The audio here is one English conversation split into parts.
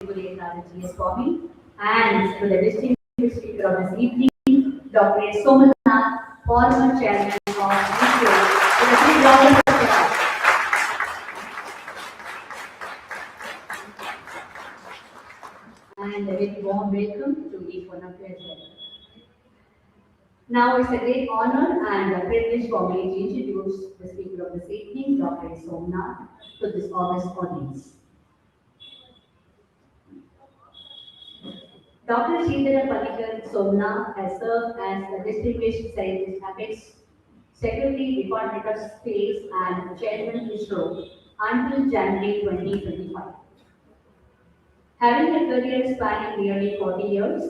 G.S. Swami, and to the distinguished speaker of this evening, Dr.Sri.Somanath, former chairman of ISRO, with a big round of applause. And a very warm welcome to each one of you as well. Now it's a great honor and a privilege for me to introduce the speaker of this evening, Dr. Somanath, to this august audience. Dr. Somanath has served as the Distinguished Scientist Apex Secretary, Department of Space and Chairman ISRO until January 2025. Having a career spanning nearly 40 years,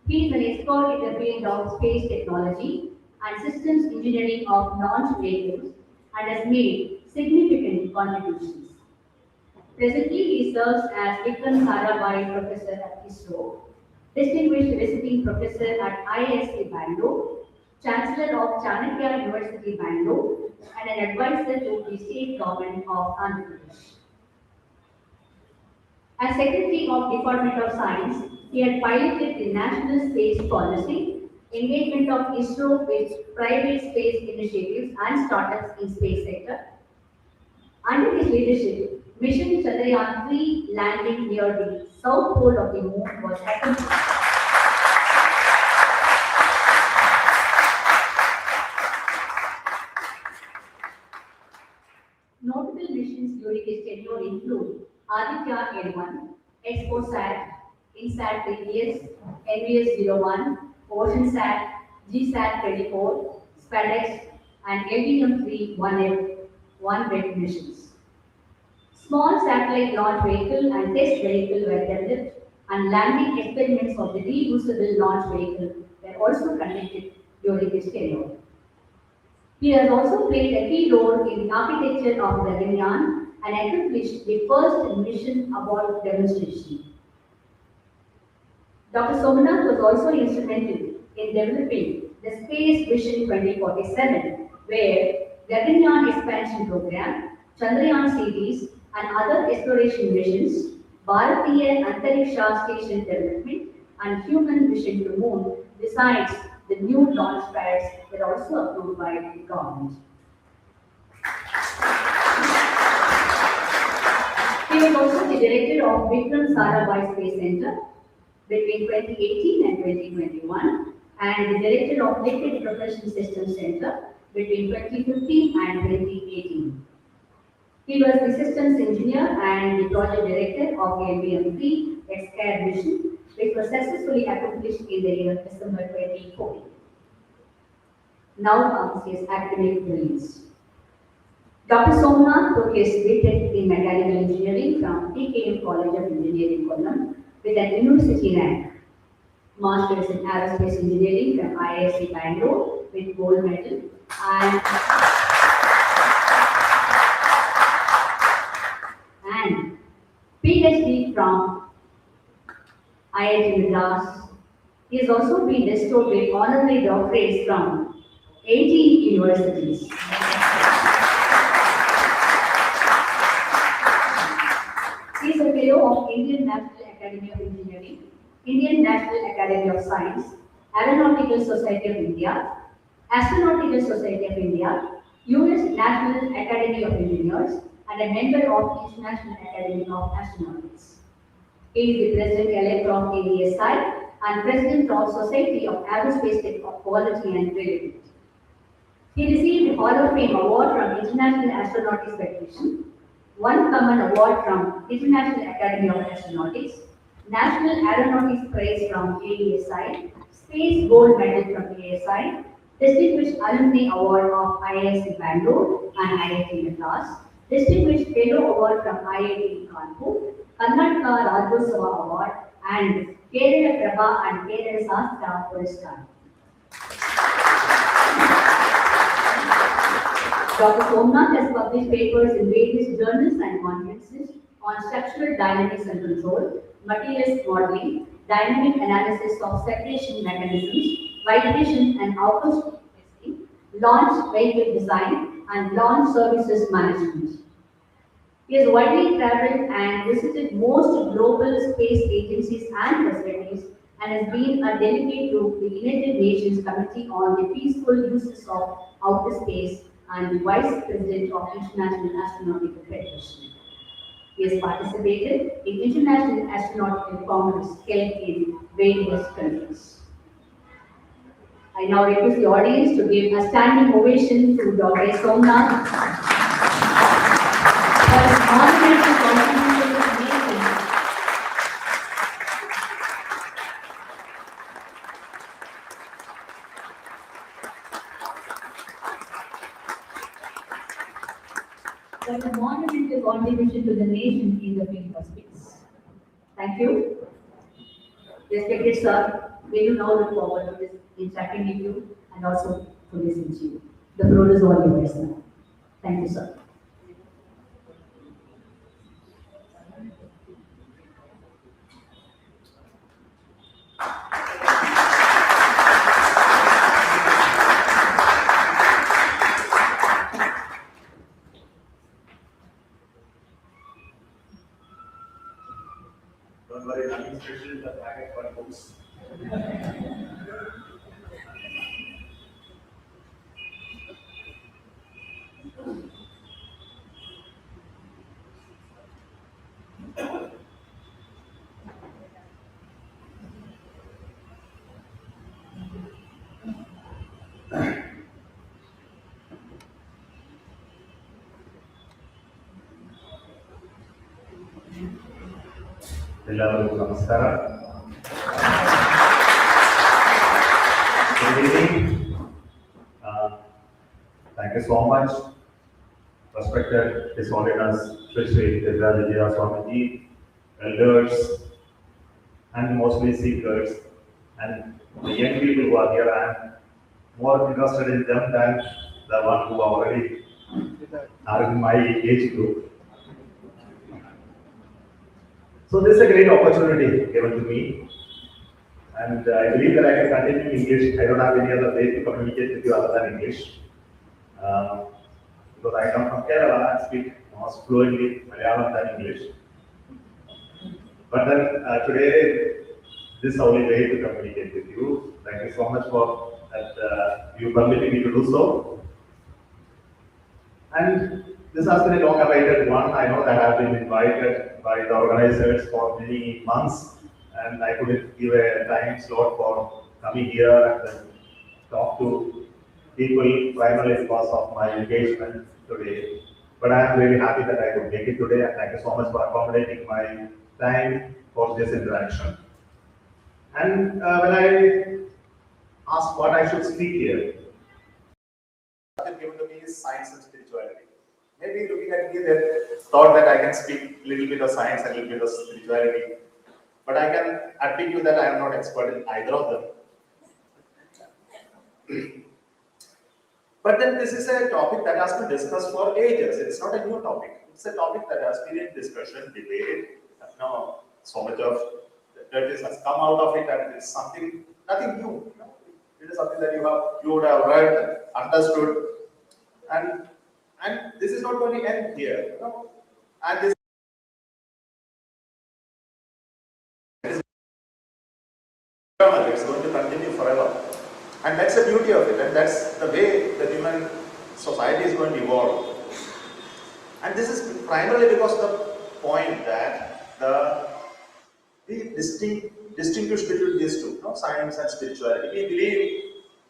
he is an expert in the field of space technology and systems engineering of launch vehicles and has made significant contributions. Presently, he serves as Vikram Sarabhai Professor at ISRO, Distinguished Visiting Professor at IISc Bangalore, Chancellor of Chanakya University Bangalore, and an advisor to the State Government of Andhra Pradesh. As Secretary of Department of Science, he had piloted the National Space Policy, engagement of ISRO with private space initiatives and startups in space sector. Under his leadership, Mission Chandrayaan-3 landing near the south pole of the moon was accomplished. Notable missions during his tenure include Aditya L1, ExpoSat, INSAT previous, NVS-01, OceanSat, GSAT-24, SpaceX, and LVM-3 1F missions. Small satellite launch vehicle and test vehicle were developed, and landing experiments of the reusable launch vehicle were also conducted during his tenure. He has also played a key role in the architecture of the Gaganyaan and accomplished the first mission abort demonstration. Dr. Somanath was also instrumental in developing the Space Vision 2047, where Gaganyaan expansion program, Chandrayaan series, and other exploration missions, Bharatiya Antariksha Station development, and human mission to moon, besides the new launch pads were also approved by the government. He was also the director of Vikram Sarabhai Space Center between 2018 and 2021, and the director of Liquid Propulsion Systems Center between 2015 and 2018. He was the systems engineer and the project director of LVM-3 X-Air mission, which was successfully accomplished in the year December 2014. Now comes his academic brilliance. Dr. Somanath took his BTech in Mechanical Engineering from TKM College of Engineering, Kollam, with an university rank. Masters in Aerospace Engineering from IISc Bangalore with gold medal, and PhD from IIT Madras. He has also been bestowed with honorary doctorates from 18 universities. He is a fellow of Indian National Academy of Engineering, Indian National Academy of Science, Aeronautical Society of India, Astronautical Society of India, US National Academy of Engineers, and a member of International Academy of Astronautics. He is the President-elect of ADSI and President of Society of Aerospace Quality and Reliability. He received the Hall of Fame Award from International Astronautics Federation, one common award from International Academy of Astronautics, National Aeronautics Prize from ADSI, Space Gold Medal from ASI, Distinguished Alumni Award of IISc Bangalore and IIT Madras, Distinguished Fellow Award from IIT Kanpur, Karnataka Rajyotsava Award, and Kerala Prabha and Kerala Sastra Purskar. Dr. Somanath has published papers in various journals and conferences on structural dynamics and control, materials modeling, dynamic analysis of separation mechanisms, vibration and acoustic testing, launch vehicle design, and launch services management. He has widely traveled and visited most global space agencies and facilities and has been a delegate to the United Nations Committee on the Peaceful Uses of Outer Space and the Vice President of International Astronautical Federation. He has participated in international astronautical congress held in various countries. I now request the audience to give a standing ovation to Dr. Somnath for his monumental contribution to the nation. For a monumental contribution to the nation in the field of space. Thank you. Respected sir, we do now look forward to this interacting with you and also to listen to you. The floor is all yours now. Thank you, sir. Don't worry, nothing special in the packet for books. Hello, namaskara. Good evening. Thank you so much, respected His Holiness Sri.Somanath, elders, and mostly seekers, and the young people who are here. I am more interested in them than the one who already are in my age group. So this is a great opportunity given to me, and I believe that I can continue in English. I don't have any other way to communicate with you other than English. Uh, because I come from Kerala and speak more fluently Malayalam than English. But then today, this is the only way to communicate with you. Thank you so much for that you permitting me to do so. And this has been a long-awaited one. I know that I have been invited by the organizers for many months, and I couldn't give a time slot for coming here and then talk to people primarily because of my engagement today. But I am really happy that I could make it today, and thank you so much for accommodating my time for this interaction. And when I asked what I should speak here, given to me is science and spirituality. Maybe looking at me, they thought that I can speak a little bit of science and a little bit of spirituality. But I can admit you that I am not expert in either of them. But then this is a topic that has been discussed for ages. It's not a new topic. It's a topic that has been in discussion, debate. No, so much of that has come out of it, and it's something nothing new. It is something that you would have read, understood, and this is not going to end here. And this is eternal. It's going to continue forever. And that's the beauty of it, and that's the way the human society is going to evolve. And this is primarily because of the point that we distinguish between these two, science and spirituality. We believe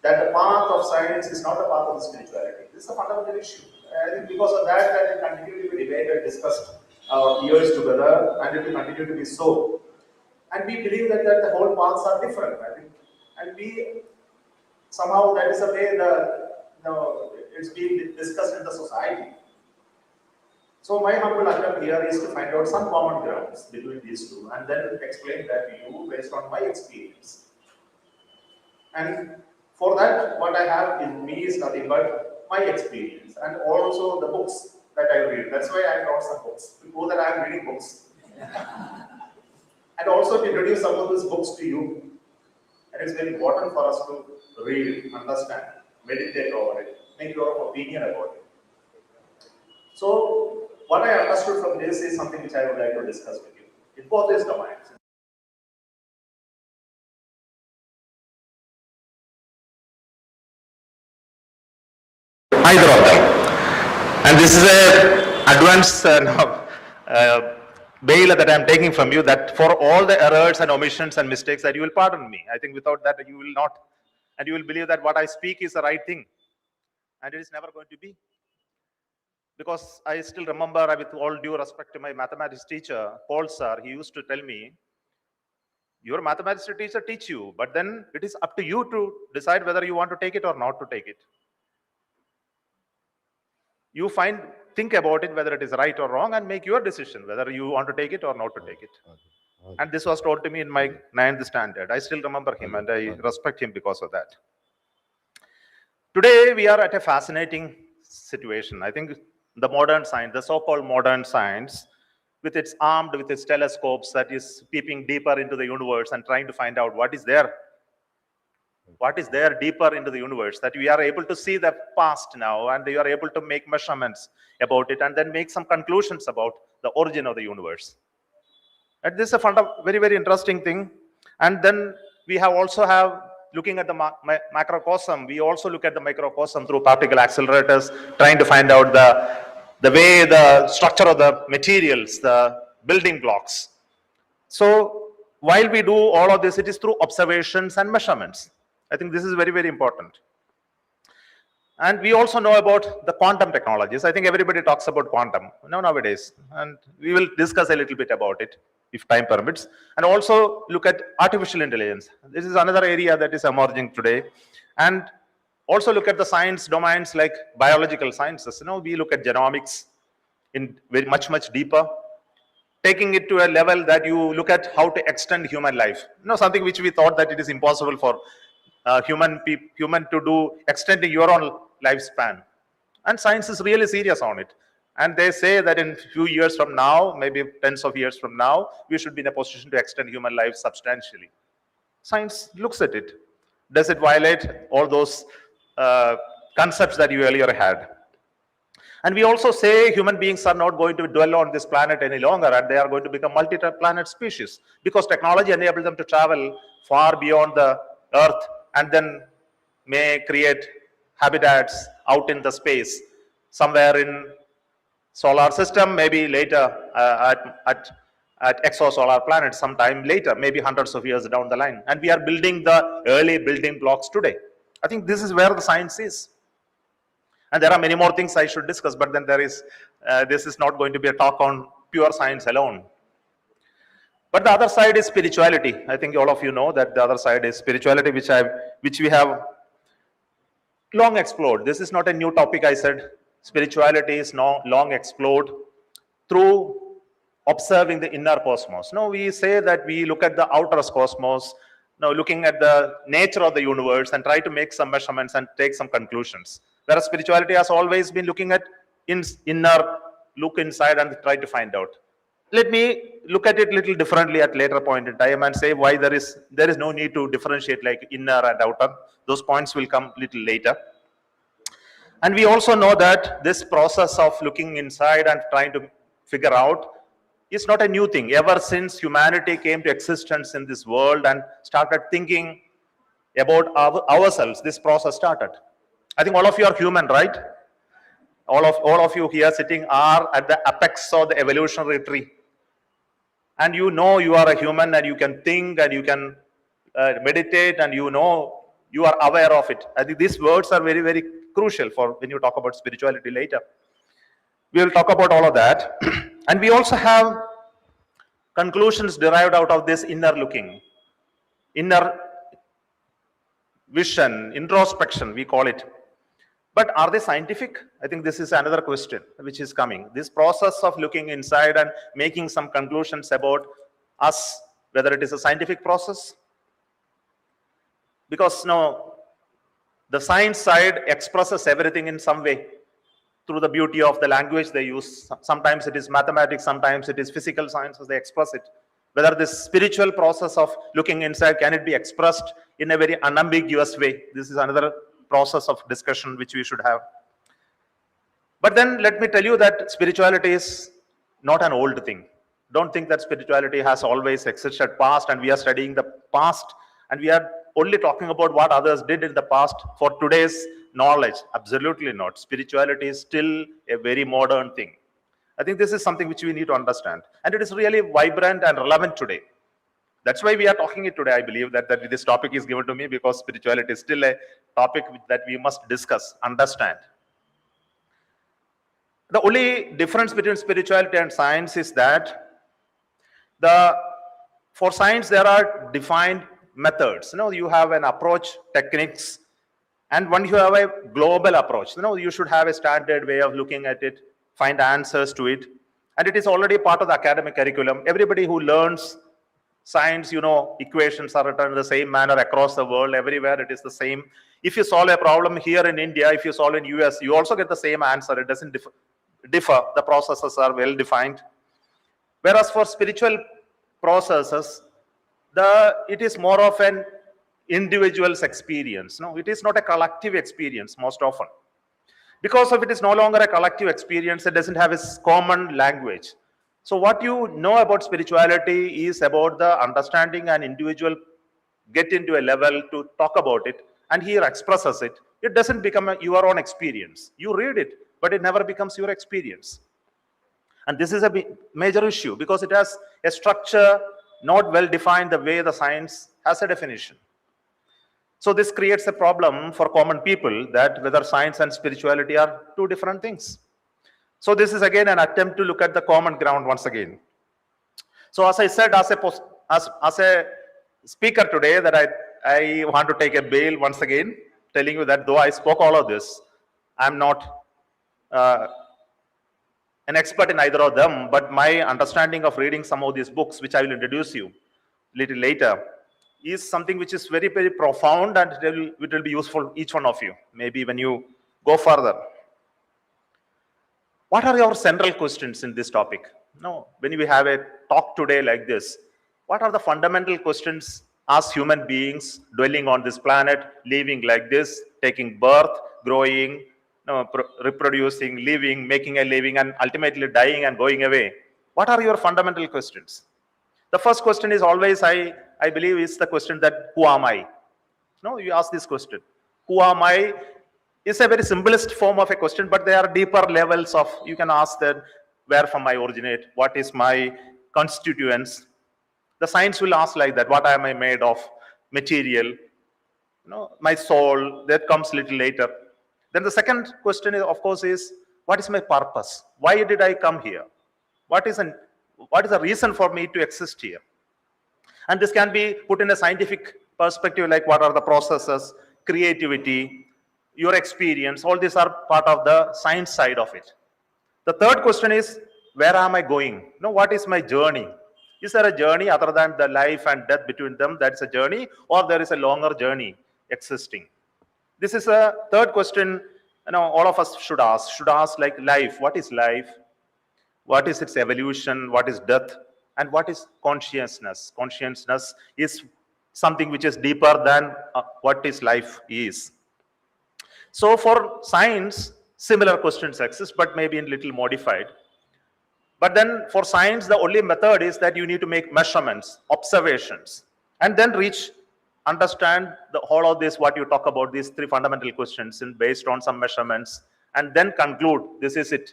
that the path of science is not the path of spirituality. This is a fundamental issue. I think because of that it continues to be debated, discussed years together, and it will continue to be so. And we believe that the whole paths are different. I think, and we somehow that is the way it's being discussed in the society. So my humble attempt here is to find out some common grounds between these two, and then explain that to you based on my experience. And for that, what I have in me is nothing but my experience, and also the books that I read. That's why I brought some books. To know that I am reading books. And also to introduce some of these books to you. And it's very important for us to read, understand, meditate over it, make your own opinion about it. So, what I understood from this is something which I would like to discuss with you. In both these domains, either of them. And this is a advance bail that I am taking from you, that for all the errors and omissions and mistakes that you will pardon me. I think without that you will not, and you will believe that what I speak is the right thing, and it is never going to be. Because I still remember, with all due respect to my mathematics teacher, Paul sir, he used to tell me, your mathematics teacher teach you, but then it is up to you to decide whether you want to take it or not to take it. You think about it, whether it is right or wrong, and make your decision whether you want to take it or not to take it. And this was told to me in my 9th standard. I still remember him, and I respect him because of that. Today, we are at a fascinating situation. I think the modern science, the so-called modern science, with its telescopes, that is peeping deeper into the universe and trying to find out what is there deeper into the universe, that we are able to see the past now, and we are able to make measurements about it and then make some conclusions about the origin of the universe. And this is a very, very interesting thing. And then we also have looking at the macrocosm. We also look at the microcosm through particle accelerators, trying to find out the way the structure of the materials, the building blocks. So while we do all of this, it is through observations and measurements. I think this is very, very important. And we also know about the quantum technologies. I think everybody talks about quantum nowadays, and we will discuss a little bit about it if time permits. And also look at artificial intelligence. This is another area that is emerging today. And also look at the science domains like biological sciences. We look at genomics in very much deeper, taking it to a level that you look at how to extend human life. Something which we thought that it is impossible for human to do, extending your own lifespan. And science is really serious on it. And they say that in a few years from now, maybe tens of years from now, we should be in a position to extend human life substantially. Science looks at it. Does it violate all those concepts that you earlier had? And we also say human beings are not going to dwell on this planet any longer, and they are going to become multi-planet species, because technology enables them to travel far beyond the Earth and then may create habitats out in the space, somewhere in solar system, maybe later at exosolar planets sometime later, maybe hundreds of years down the line. And we are building the early building blocks today. I think this is where the science is. And there are many more things I should discuss, but then this is not going to be a talk on pure science alone. But the other side is spirituality. I think all of you know that the other side is spirituality, which we have long explored. This is not a new topic, I said. Spirituality is now long explored through observing the inner cosmos. Now we say that we look at the outer cosmos, now looking at the nature of the universe and try to make some measurements and take some conclusions. Whereas spirituality has always been looking at inner, look inside and try to find out. Let me look at it a little differently at later point in time and say why there is no need to differentiate like inner and outer. Those points will come a little later. And we also know that this process of looking inside and trying to figure out is not a new thing. Ever since humanity came to existence in this world and started thinking about ourselves, this process started. I think all of you are human, right? All of you here sitting are at the apex of the evolutionary tree. And you know you are a human, and you can think and you can meditate, and you know you are aware of it. I think these words are very, very crucial for when you talk about spirituality later. We will talk about all of that. And we also have conclusions derived out of this inner looking, inner vision, introspection, we call it. But are they scientific? I think this is another question which is coming. This process of looking inside and making some conclusions about us, whether it is a scientific process. Because now the science side expresses everything in some way through the beauty of the language they use. Sometimes it is mathematics, sometimes it is physical sciences, they express it. Whether this spiritual process of looking inside, can it be expressed in a very unambiguous way? This is another process of discussion which we should have. But then let me tell you that spirituality is not an old thing. Don't think that spirituality has always existed past and we are studying the past and we are only talking about what others did in the past for today's knowledge. Absolutely not. Spirituality is still a very modern thing. I think this is something which we need to understand. And it is really vibrant and relevant today. That's why we are talking it today. I believe that this topic is given to me because spirituality is still a topic that we must discuss, understand. The only difference between spirituality and science is that the for science there are defined methods. You have an approach, techniques, and when you have a global approach, you should have a standard way of looking at it, find answers to it, and it is already part of the academic curriculum. Everybody who learns science, equations are written in the same manner across the world. Everywhere it is the same. If you solve a problem here in India, if you solve in US, you also get the same answer. It doesn't differ. The processes are well defined. Whereas for spiritual processes, it is more of an individual's experience. No, it is not a collective experience most often. Because of it is no longer a collective experience, it doesn't have a common language. So what you know about spirituality is about the understanding an individual get into a level to talk about it and he expresses it. It doesn't become your own experience. You read it, but it never becomes your experience. And this is a major issue because it has a structure not well defined the way the science has a definition. So this creates a problem for common people that whether science and spirituality are two different things. So this is again an attempt to look at the common ground once again. So as I said, as a speaker today, that I want to take a bail once again, telling you that though I spoke all of this, I'm not an expert in either of them, but my understanding of reading some of these books, which I will introduce you a little later, is something which is very, very profound and it will be useful each one of you, maybe when you go further. What are your central questions in this topic? When we have a talk today like this, what are the fundamental questions as human beings dwelling on this planet, living like this, taking birth, growing, reproducing, living, making a living, and ultimately dying and going away? What are your fundamental questions? The first question is always, I believe, is the question that, who am I? You ask this question. Who am I? Is a very simplest form of a question, but there are deeper levels of, you can ask that, where from I originate? What is my constituents? The science will ask like that, what am I made of? Material, my soul, that comes a little later. Then the second question is, of course, is what is my purpose? Why did I come here? What is the reason for me to exist here? And this can be put in a scientific perspective, like what are the processes, creativity, your experience, all these are part of the science side of it. The third question is, where am I going? What is my journey? Is there a journey other than the life and death between them? That's a journey, or there is a longer journey existing? This is a third question, all of us should ask like life. What is life? What is its evolution? What is death? And what is consciousness? Consciousness is something which is deeper than what is life is. So for science, similar questions exist, but maybe in little modified. But then for science, the only method is that you need to make measurements, observations, and then understand the whole of this, what you talk about, these three fundamental questions and based on some measurements, and then conclude, this is it.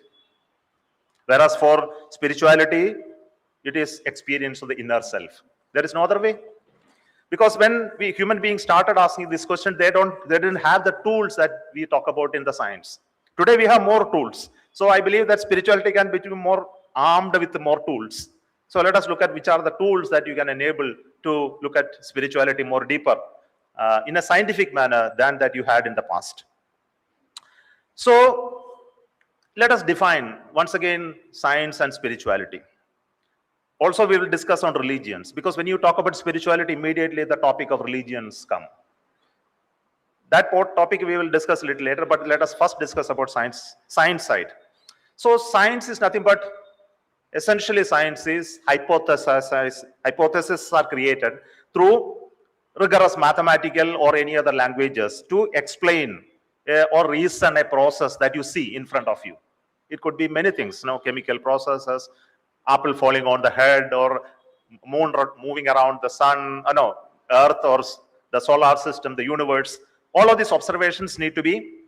Whereas for spirituality, it is experience of the inner self. There is no other way. Because when we human beings started asking this question, they didn't have the tools that we talk about in the science. Today we have more tools. So I believe that spirituality can be more armed with more tools. So let us look at which are the tools that you can enable to look at spirituality more deeper in a scientific manner than that you had in the past. So let us define once again science and spirituality. Also, we will discuss on religions, because when you talk about spirituality, immediately the topic of religions come. That topic we will discuss a little later, but let us first discuss about science side. So science is nothing but, essentially science is hypotheses are created through rigorous mathematical or any other languages to explain or reason a process that you see in front of you. It could be many things, chemical processes, apple falling on the head, or moon moving around the sun, earth, or the solar system, the universe. All of these observations need to be,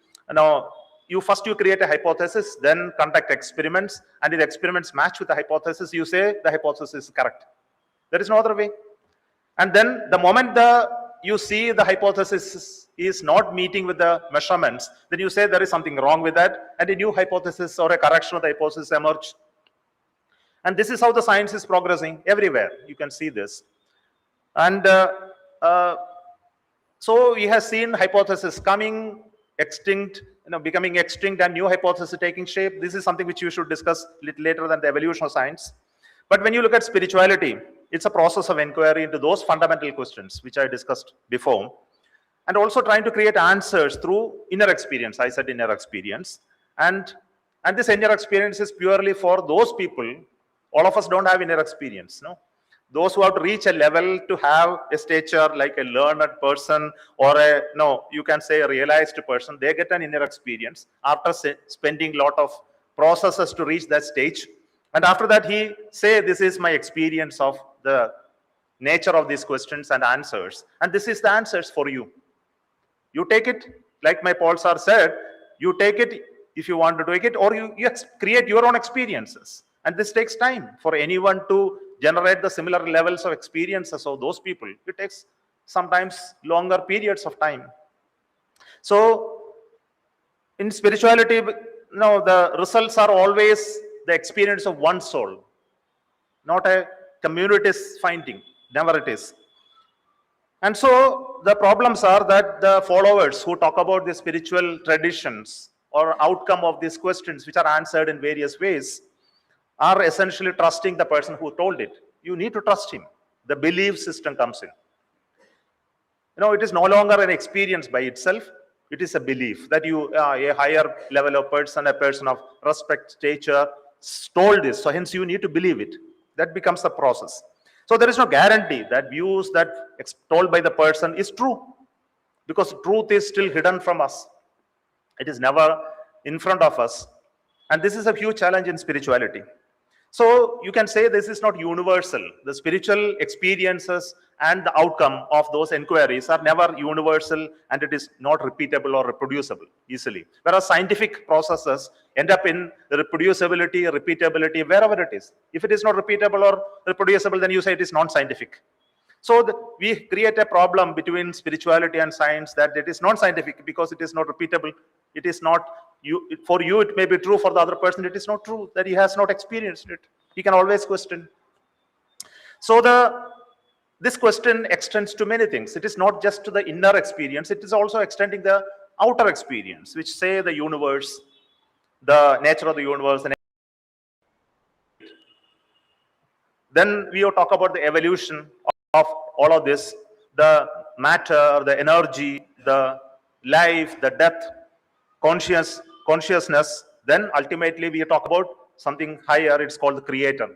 you create a hypothesis, then conduct experiments, and if the experiments match with the hypothesis, you say the hypothesis is correct. There is no other way. And then the moment you see the hypothesis is not meeting with the measurements, then you say there is something wrong with that, and a new hypothesis or a correction of the hypothesis emerge. And this is how the science is progressing everywhere. You can see this. And so we have seen hypothesis coming, extinct, becoming extinct, and new hypothesis taking shape. This is something which you should discuss a little later than the evolution of science. But when you look at spirituality, it's a process of inquiry into those fundamental questions which I discussed before, and also trying to create answers through inner experience. I said inner experience. And this inner experience is purely for those people. All of us don't have inner experience, no? Those who have to reach a level to have a stature like a learned person, or you can say a realized person, they get an inner experience after spending a lot of processes to reach that stage. And after that, he say, this is my experience of the nature of these questions and answers. And this is the answers for you. You take it, like my Paul sir said, you take it if you want to take it, or you create your own experiences. And this takes time for anyone to generate the similar levels of experiences of those people. It takes sometimes longer periods of time. So in spirituality, the results are always the experience of one soul, not a community's finding. Never it is. And so the problems are that the followers who talk about the spiritual traditions or outcome of these questions, which are answered in various ways, are essentially trusting the person who told it. You need to trust him. The belief system comes in. It is no longer an experience by itself. It is a belief that you, a higher level of person, a person of respect, stature, told this. So hence you need to believe it. That becomes the process. So there is no guarantee that views that told by the person is true, because truth is still hidden from us. It is never in front of us. And this is a huge challenge in spirituality. So you can say this is not universal. The spiritual experiences and the outcome of those inquiries are never universal, and it is not repeatable or reproducible easily. Whereas scientific processes end up in reproducibility, repeatability, wherever it is. If it is not repeatable or reproducible, then you say it is non-scientific. So we create a problem between spirituality and science, that it is non-scientific because it is not repeatable. It is not, for you it may be true, for the other person it is not true, that he has not experienced it. He can always question. So this question extends to many things. It is not just to the inner experience, it is also extending the outer experience, which say the universe, the nature of the universe. And then we will talk about the evolution of all of this, the matter, the energy, the life, the death, consciousness. Then ultimately we talk about something higher. It's called the creator.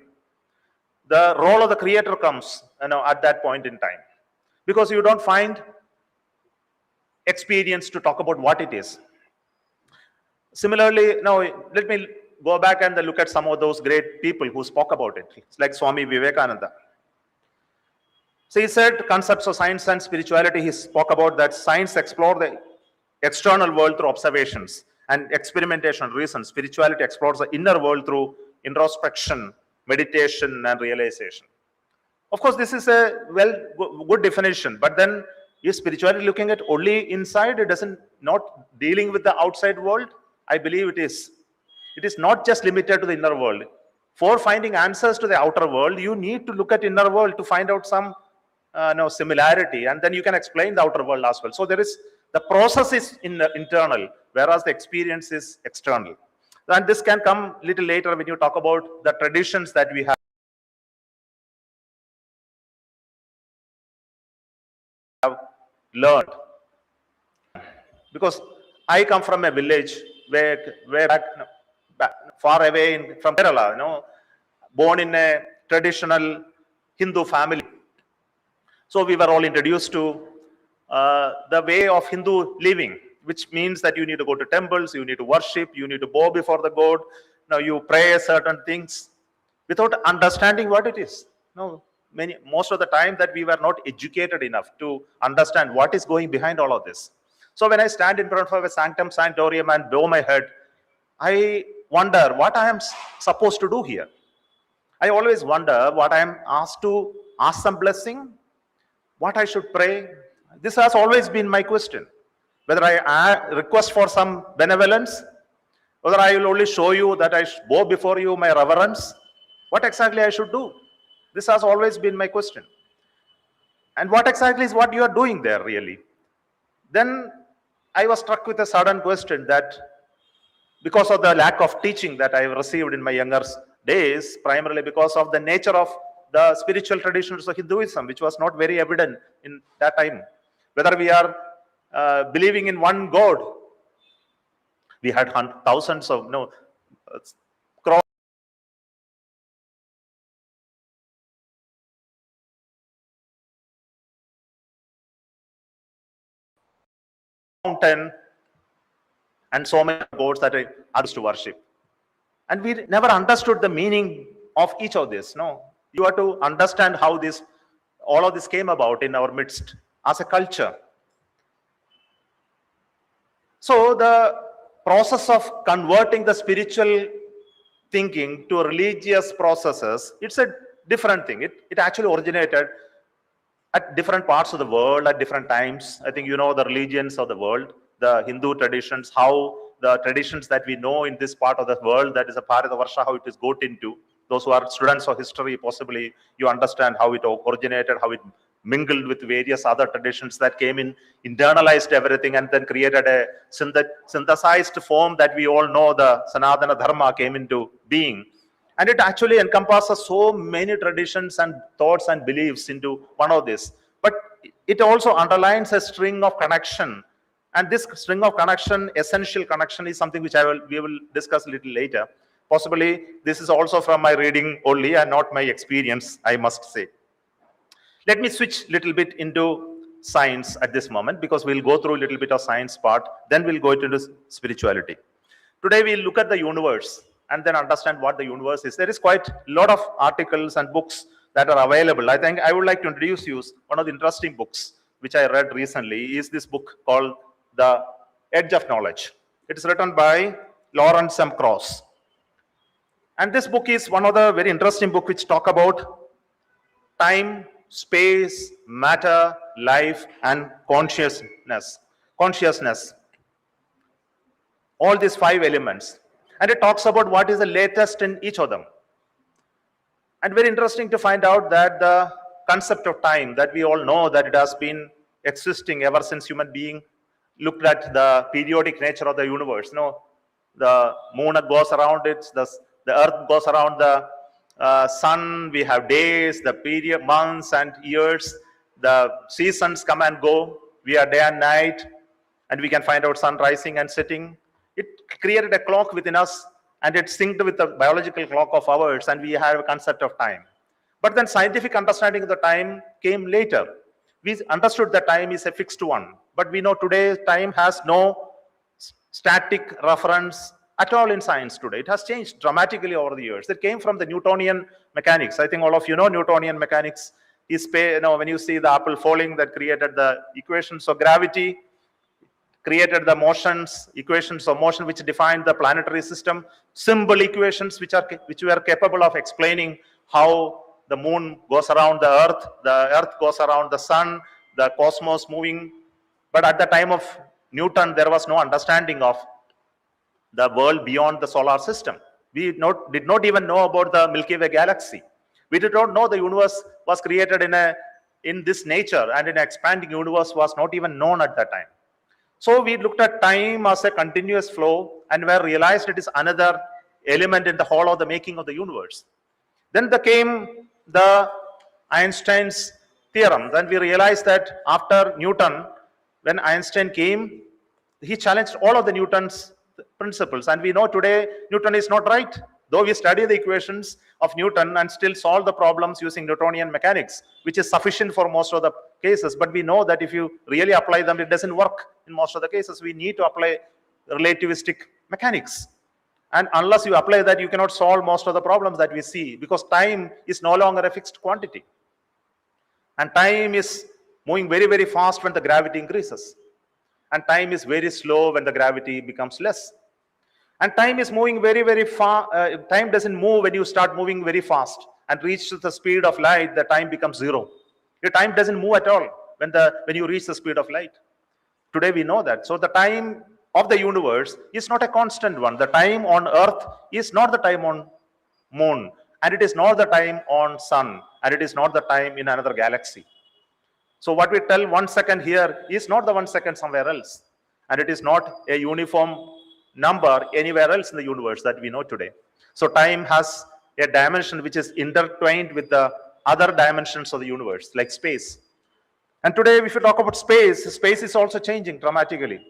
The role of the creator comes at that point in time, because you don't find experience to talk about what it is. Similarly, now let me go back and look at some of those great people who spoke about it. It's like Swami Vivekananda. So he said concepts of science and spirituality. He spoke about that science explores the external world through observations and experimentation and reason. Spirituality explores the inner world through introspection, meditation, and realization. Of course, this is a good definition, but then is spirituality looking at only inside? It doesn't, not dealing with the outside world? I believe it is. It is not just limited to the inner world. For finding answers to the outer world, you need to look at inner world to find out some similarity, and then you can explain the outer world as well. So there is, the process is internal, whereas the experience is external. And this can come a little later when you talk about the traditions that we have learned. Because I come from a village where far away from Kerala, born in a traditional Hindu family. So we were all introduced to the way of Hindu living, which means that you need to go to temples, you need to worship, you need to bow before the god, Now you pray certain things without understanding what it is. No, most of the time that we were not educated enough to understand what is going behind all of this. So when I stand in front of a sanctum sanctorium and bow my head, I wonder what I am supposed to do here. I always wonder what I am asked to ask some blessing, what I should pray. This has always been my question. Whether I request for some benevolence, whether I will only show you that I bow before you my reverence, what exactly I should do. This has always been my question. And what exactly is what you are doing there really? Then I was struck with a sudden question that because of the lack of teaching that I received in my younger days, primarily because of the nature of the spiritual traditions of Hinduism, which was not very evident in that time. Whether we are believing in one God, we had thousands of cross mountain and so many gods that I used to worship. And we never understood the meaning of each of this. No, you have to understand how this, all of this came about in our midst as a culture. So the process of converting the spiritual thinking to religious processes, it's a different thing. It actually originated at different parts of the world at different times. I think you know the religions of the world, the Hindu traditions, how the traditions that we know in this part of the world, that is a part of the Varsha, how it is got into. Those who are students of history, possibly you understand how it originated, how it mingled with various other traditions that came in, internalized everything, and then created a synthesized form that we all know, the Sanatana Dharma came into being. And it actually encompasses so many traditions and thoughts and beliefs into one of this. But it also underlines a string of connection. And this string of connection, essential connection, is something which we will discuss a little later. Possibly, this is also from my reading only and not my experience, I must say. Let me switch a little bit into science at this moment, because we'll go through a little bit of science part, then we'll go into spirituality. Today, we'll look at the universe and then understand what the universe is. There is quite a lot of articles and books that are available. I think I would like to introduce you one of the interesting books which I read recently is this book called The Edge of Knowledge. It is written by Lawrence M. Krauss. And this book is one of the very interesting books which talk about time, space, matter, life, and consciousness. All these 5 elements. And it talks about what is the latest in each of them. And very interesting to find out that the concept of time, that we all know that it has been existing ever since human being looked at the periodic nature of the universe. No, the moon goes around it, the earth goes around the sun, we have days, the period, months and years, the seasons come and go, we are day and night, and we can find out sun rising and setting. It created a clock within us, and it synced with the biological clock of ours, and we have a concept of time. But then scientific understanding of the time came later. We understood that time is a fixed one, but we know today time has no static reference at all in science today. It has changed dramatically over the years. It came from the Newtonian mechanics. I think all of you know Newtonian mechanics is, when you see the apple falling, that created the equations of gravity, created the equations of motion which defined the planetary system, symbol equations which were capable of explaining how the moon goes around the earth goes around the sun, the cosmos moving. But at the time of Newton, there was no understanding of the world beyond the solar system. We did not even know about the Milky Way galaxy. We did not know the universe was created in this nature, and an expanding universe was not even known at that time. So we looked at time as a continuous flow, and we realized it is another element in the whole of the making of the universe. Then there came the Einstein's theorem. Then we realized that after Newton, when Einstein came, he challenged all of the Newton's principles. And we know today Newton is not right. Though we study the equations of Newton and still solve the problems using Newtonian mechanics, which is sufficient for most of the cases. But we know that if you really apply them, it doesn't work in most of the cases. We need to apply relativistic mechanics. And unless you apply that, you cannot solve most of the problems that we see, because time is no longer a fixed quantity. And time is moving very, very fast when the gravity increases. And time is very slow when the gravity becomes less. And time is moving very, very far. Time doesn't move when you start moving very fast and reach the speed of light. The time becomes zero. Your time doesn't move at all when you reach the speed of light. Today we know that. So the time of the universe is not a constant one. The time on Earth is not the time on Moon, and it is not the time on Sun, and it is not the time in another galaxy. So what we tell 1 second here is not the 1 second somewhere else, and it is not a uniform number anywhere else in the universe that we know today. So time has a dimension which is intertwined with the other dimensions of the universe, like space. And today, if you talk about space, space is also changing dramatically.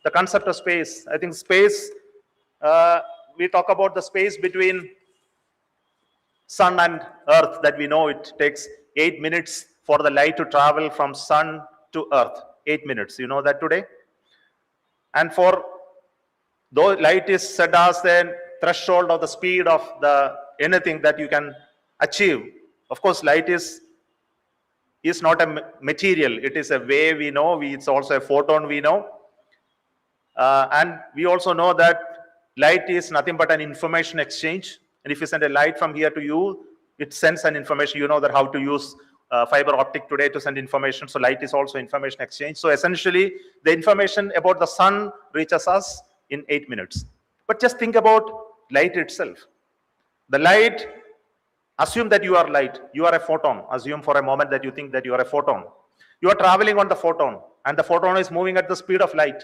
The concept of space, I think space, we talk about the space between Sun and Earth, that we know it takes 8 minutes for the light to travel from Sun to Earth. 8 minutes, you know that today? And for though light is set as the threshold of the speed of the anything that you can achieve. Of course, light is not a material. It is a wave, we know. It's also a photon, we know. And we also know that light is nothing but an information exchange. And if you send a light from here to you, it sends an information. You know that how to use fiber optic today to send information. So light is also information exchange. So essentially, the information about the sun reaches us in 8 minutes. But just think about light itself. The light, assume that you are light. You are a photon. Assume for a moment that you think that you are a photon. You are traveling on the photon, and the photon is moving at the speed of light.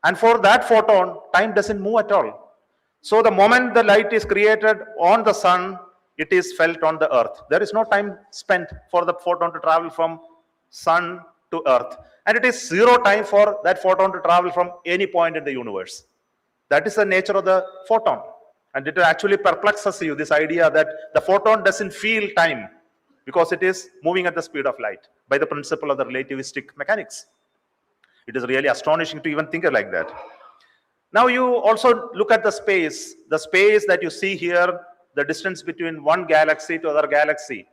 And for that photon, time doesn't move at all. So the moment the light is created on the sun, it is felt on the earth. There is no time spent for the photon to travel from sun to earth. And it is zero time for that photon to travel from any point in the universe. That is the nature of the photon. And it actually perplexes you, this idea that the photon doesn't feel time because it is moving at the speed of light by the principle of the relativistic mechanics. It is really astonishing to even think like that. Now you also look at the space that you see here, the distance between one galaxy to other galaxy.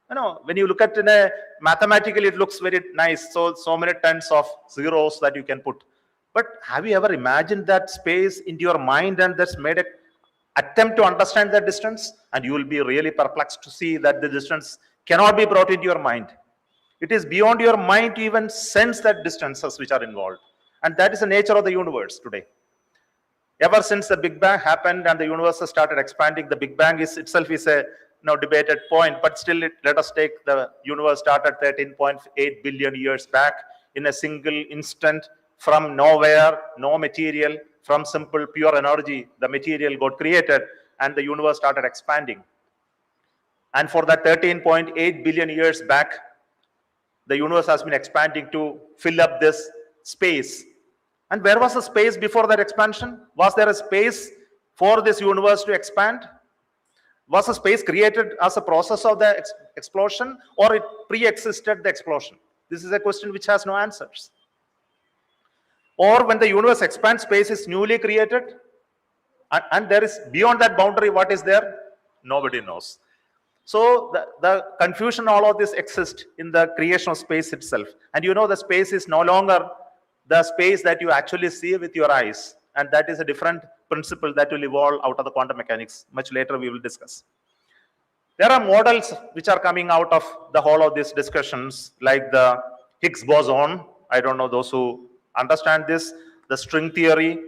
You know, when you look at it mathematically, it looks very nice. So many tens of zeros that you can put. But have you ever imagined that space into your mind and that's made an attempt to understand that distance? And you will be really perplexed to see that the distance cannot be brought into your mind. It is beyond your mind to even sense that distances which are involved. And that is the nature of the universe today. Ever since the Big Bang happened and the universe has started expanding, the Big Bang itself is a debated point, but still let us take the universe started 13.8 billion years back in a single instant from nowhere, no material, from simple pure energy, the material got created and the universe started expanding. And for that 13.8 billion years back, the universe has been expanding to fill up this space. And where was the space before that expansion? Was there a space for this universe to expand? Was the space created as a process of the explosion, or it pre-existed the explosion? This is a question which has no answers. Or when the universe expands, space is newly created, and there is beyond that boundary, what is there? Nobody knows. So the confusion, all of this exists in the creation of space itself. And you know the space is no longer the space that you actually see with your eyes. And that is a different principle that will evolve out of the quantum mechanics. Much later we will discuss. There are models which are coming out of the whole of these discussions, like the Higgs boson. I don't know those who understand this. The string theory.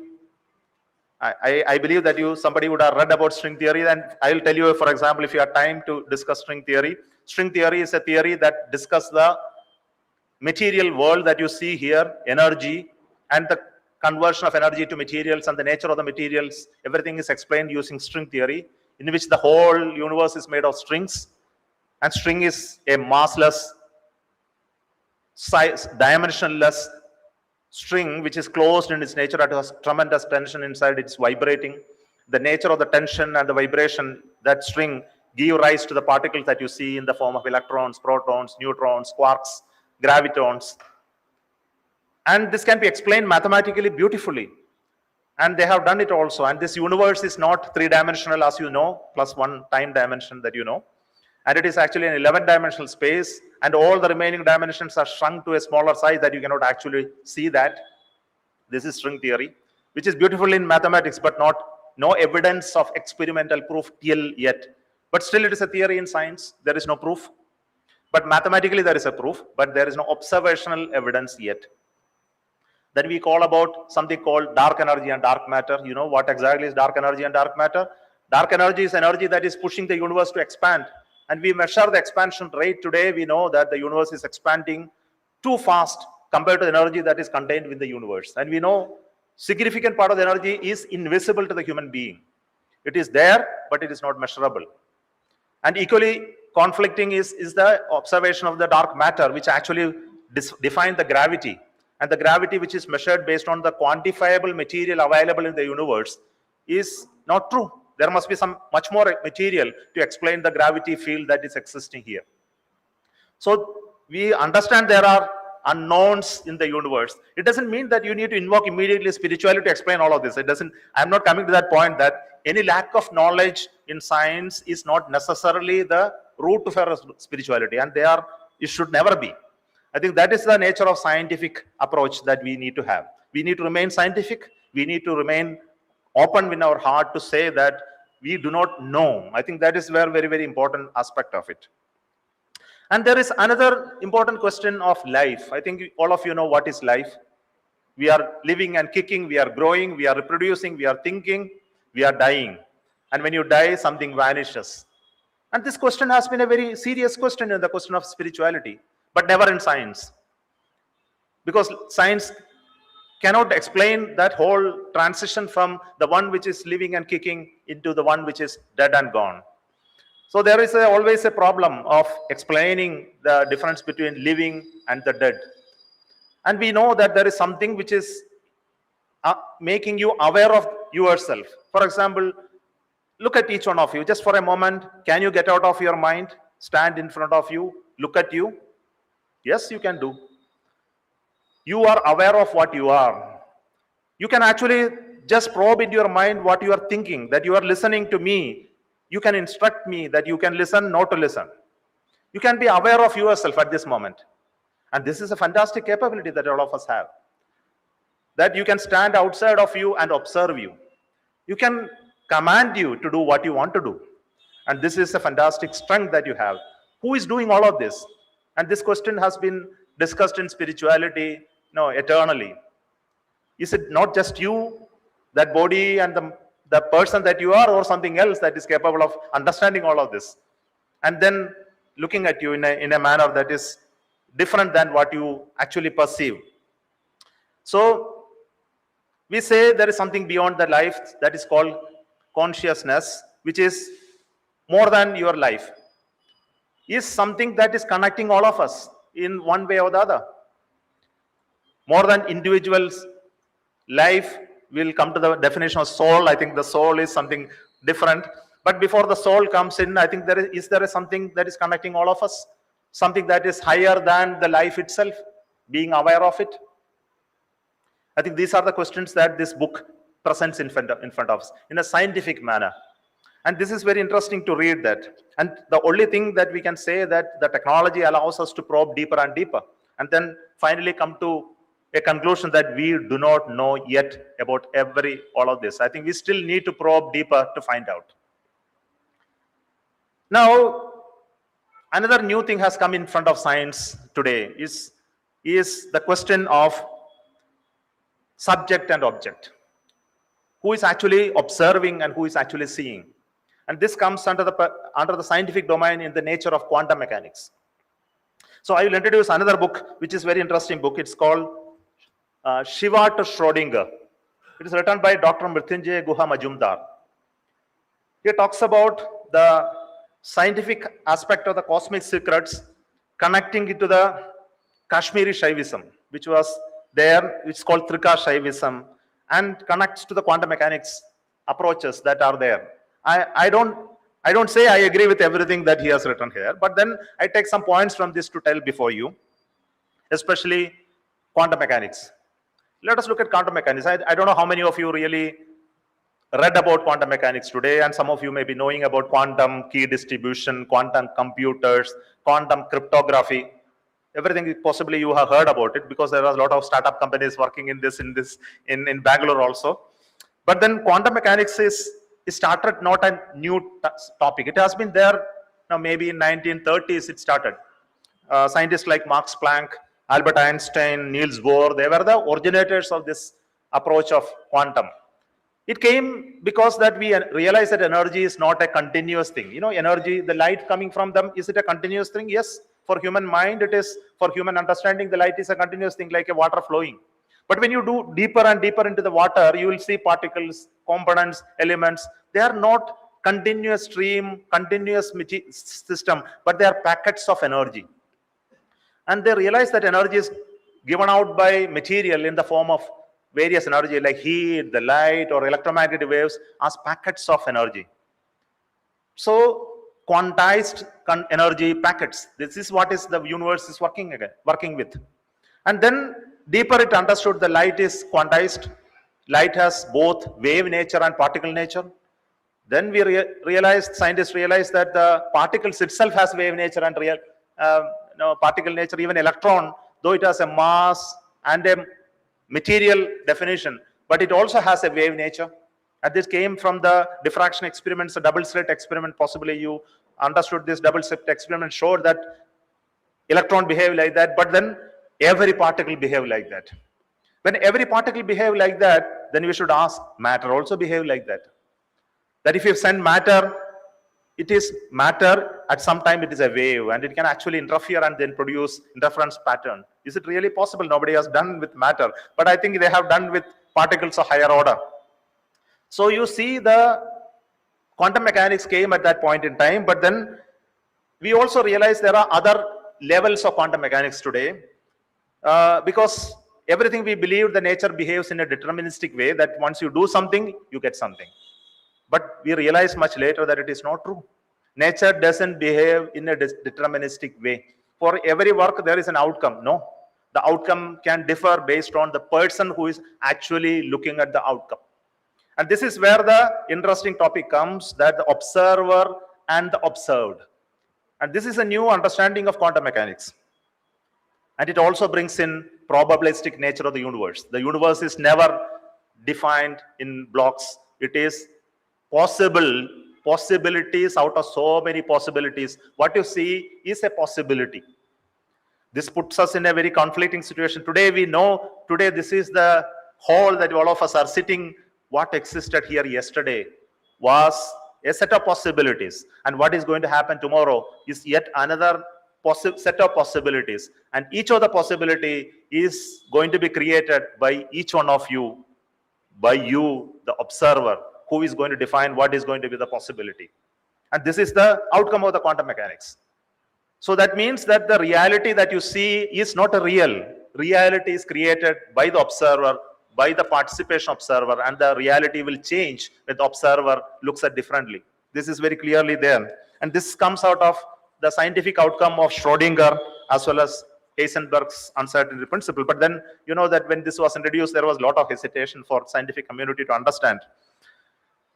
I believe that somebody would have read about string theory, and I'll tell you, for example, if you have time to discuss string theory. String theory is a theory that discusses the material world that you see here, energy, and the conversion of energy to materials and the nature of the materials. Everything is explained using string theory, in which the whole universe is made of strings, and string is a massless, dimensionless string which is closed in its nature. It has tremendous tension inside, it's vibrating. The nature of the tension and the vibration, that string, give rise to the particles that you see in the form of electrons, protons, neutrons, quarks, gravitons. And this can be explained mathematically beautifully. And they have done it also. And this universe is not three-dimensional, as you know, plus one time dimension that you know. And it is actually an 11-dimensional space, and all the remaining dimensions are shrunk to a smaller size that you cannot actually see that. This is string theory, which is beautiful in mathematics, but no evidence of experimental proof till yet. But still it is a theory in science. There is no proof. But mathematically there is a proof, but there is no observational evidence yet. Then we call about something called dark energy and dark matter. You know what exactly is dark energy and dark matter? Dark energy is energy that is pushing the universe to expand. And we measure the expansion rate today. We know that the universe is expanding too fast compared to the energy that is contained within the universe. And we know significant part of the energy is invisible to the human being. It is there, but it is not measurable. And equally conflicting is the observation of the dark matter, which actually defines the gravity. And the gravity, which is measured based on the quantifiable material available in the universe, is not true. There must be some much more material to explain the gravity field that is existing here. So we understand there are unknowns in the universe. It doesn't mean that you need to invoke immediately spirituality to explain all of this. It doesn't. I'm not coming to that point that any lack of knowledge in science is not necessarily the root for spirituality, and it should never be. I think that is the nature of scientific approach that we need to have. We need to remain scientific. We need to remain open in our heart to say that we do not know. I think that is a very, very important aspect of it. And there is another important question of life. I think all of you know what is life. We are living and kicking, we are growing, we are reproducing, we are thinking, we are dying. And when you die, something vanishes. And this question has been a very serious question in the question of spirituality, but never in science. Because science cannot explain that whole transition from the one which is living and kicking into the one which is dead and gone. So there is always a problem of explaining the difference between living and the dead. And we know that there is something which is making you aware of yourself. For example, look at each one of you. Just for a moment, can you get out of your mind, stand in front of you, look at you? Yes, you can do. You are aware of what you are. You can actually just probe into your mind what you are thinking, that you are listening to me. You can instruct me that you can listen, not to listen. You can be aware of yourself at this moment. And this is a fantastic capability that all of us have. That you can stand outside of you and observe you. You can command you to do what you want to do. And this is a fantastic strength that you have. Who is doing all of this? And this question has been discussed in spirituality, eternally. Is it not just you, that body and the person that you are, or something else that is capable of understanding all of this? And then looking at you in a manner that is different than what you actually perceive. So we say there is something beyond the life that is called consciousness, which is more than your life. Is something that is connecting all of us in one way or the other. More than individuals' life, will come to the definition of soul. I think the soul is something different. But before the soul comes in, I think there is something that is connecting all of us, something that is higher than the life itself, being aware of it. I think these are the questions that this book presents in front of us in a scientific manner. And this is very interesting to read that. And the only thing that we can say that the technology allows us to probe deeper and deeper, and then finally come to a conclusion that we do not know yet about all of this. I think we still need to probe deeper to find out. Now, another new thing has come in front of science today is the question of subject and object. Who is actually observing and who is actually seeing? And this comes under the scientific domain in the nature of quantum mechanics. So I will introduce another book, which is a very interesting book. It's called Shiva to Schrodinger. It is written by Dr. Mrityunjay Guha Majumdar. He talks about the scientific aspect of the cosmic secrets, connecting it to the Kashmiri Shaivism, which was there, which is called Trika Shaivism, and connects to the quantum mechanics approaches that are there. I don't say I agree with everything that he has written here, but then I take some points from this to tell before you, especially quantum mechanics. Let us look at quantum mechanics. I don't know how many of you really read about quantum mechanics today, and some of you may be knowing about quantum key distribution, quantum computers, quantum cryptography. Everything possibly you have heard about it, because there are a lot of startup companies working in in Bangalore also. But then quantum mechanics is started not a new topic. It has been there now, maybe in 1930s it started. Scientists like Max Planck, Albert Einstein, Niels Bohr, they were the originators of this approach of quantum. It came because that we realize that energy is not a continuous thing. You know, energy, the light coming from them, is it a continuous thing? Yes. For human mind, it is. For human understanding, the light is a continuous thing, like a water flowing. But when you do deeper and deeper into the water, you will see particles, components, elements. They are not continuous stream, continuous system, but they are packets of energy. And they realize that energy is given out by material in the form of various energy like heat, the light, or electromagnetic waves as packets of energy. So quantized energy packets, this is what is the universe is working with. And then deeper it understood the light is quantized. Light has both wave nature and particle nature. Then we scientists realized that the particles itself has wave nature and particle nature. Even electron, though it has a mass and a material definition, but it also has a wave nature. And this came from the diffraction experiments, the double slit experiment. Possibly you understood this. Double slit experiment showed that electron behave like that, but then every particle behave like that. When every particle behave like that, then we should ask, matter also behave like that. That if you send matter, it is matter, at some time it is a wave, and it can actually interfere and then produce interference pattern. Is it really possible? Nobody has done with matter, but I think they have done with particles of higher order. So you see, the quantum mechanics came at that point in time, but then we also realize there are other levels of quantum mechanics today, because everything we believe the nature behaves in a deterministic way, that once you do something, you get something. But we realize much later that it is not true. Nature doesn't behave in a deterministic way. For every work, there is an outcome. No, the outcome can differ based on the person who is actually looking at the outcome. And this is where the interesting topic comes, that the observer and the observed. And this is a new understanding of quantum mechanics. And it also brings in probabilistic nature of the universe. The universe is never defined in blocks. It is possibilities out of so many possibilities. What you see is a possibility. This puts us in a very conflicting situation. Today we know, today this is the hall that all of us are sitting. What existed here yesterday was a set of possibilities. And what is going to happen tomorrow is yet another set of possibilities. And each of the possibility is going to be created by each one of you, by you, the observer, who is going to define what is going to be the possibility. And this is the outcome of the quantum mechanics. So that means that the reality that you see is not a real. Reality is created by the observer, by the participation observer, and the reality will change when the observer looks at differently. This is very clearly there. And this comes out of the scientific outcome of Schrodinger as well as Heisenberg's uncertainty principle. But then you know that when this was introduced, there was a lot of hesitation for scientific community to understand.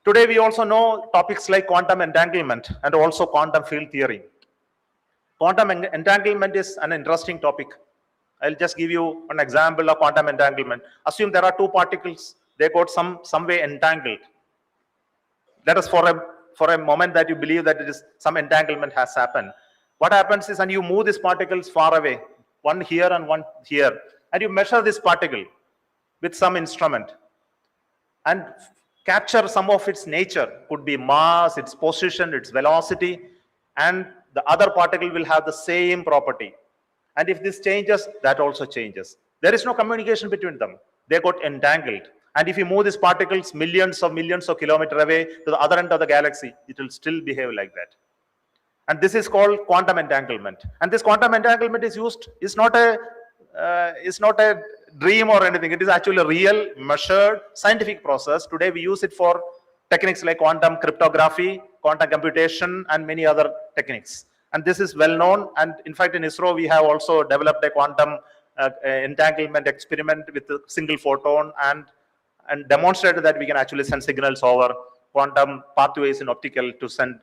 Today we also know topics like quantum entanglement and also quantum field theory. Quantum entanglement is an interesting topic. I'll just give you an example of quantum entanglement. Assume there are two particles, they got some way entangled. Let us for a moment that you believe that it is some entanglement has happened. What happens is, and you move these particles far away, one here and one here, and you measure this particle with some instrument and capture some of its nature. Could be mass, its position, its velocity, and the other particle will have the same property. And if this changes, that also changes. There is no communication between them. They got entangled. And if you move these particles millions of kilometers away to the other end of the galaxy, it will still behave like that. And this is called quantum entanglement. And this quantum entanglement is not a dream or anything. It is actually a real, measured, scientific process. Today we use it for techniques like quantum cryptography, quantum computation, and many other techniques. And this is well known. And in fact, in ISRO, we have also developed a quantum entanglement experiment with a single photon and demonstrated that we can actually send signals over quantum pathways in optical to send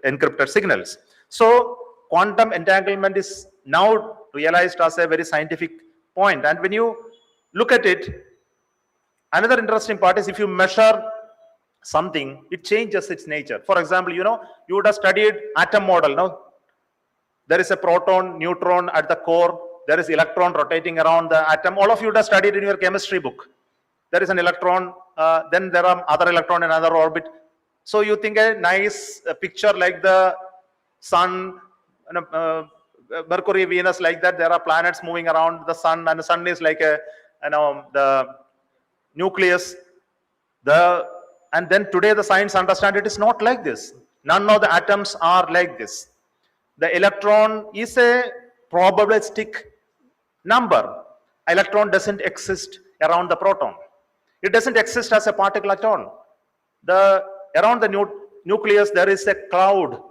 encrypted signals. So quantum entanglement is now realized as a very scientific point. And when you look at it, another interesting part is if you measure something, it changes its nature. For example, you would have studied atom model, no? There is a proton, neutron at the core. There is electron rotating around the atom. All of you would have studied in your chemistry book. There is an electron, then there are other electron in another orbit. So you think a nice picture like the sun, Mercury, Venus, like that. There are planets moving around the sun, and the sun is like the nucleus. And then today the science understand it is not like this. None of the atoms are like this. The electron is a probabilistic number. Electron doesn't exist around the proton. It doesn't exist as a particle at all. Around the nucleus there is a cloud,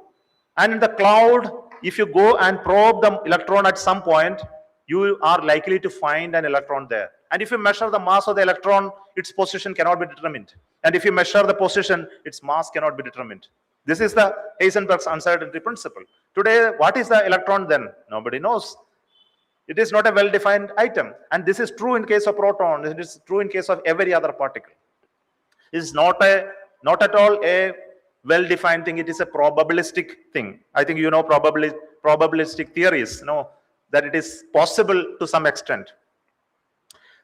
and in the cloud, if you go and probe the electron at some point, you are likely to find an electron there. And if you measure the mass of the electron, its position cannot be determined. And if you measure the position, its mass cannot be determined. This is the Heisenberg's uncertainty principle. Today, what is the electron then? Nobody knows. It is not a well-defined item. And this is true in case of proton. It is true in case of every other particle. It is not at all a well-defined thing. It is a probabilistic thing. I think you know probabilistic theories, that it is possible to some extent.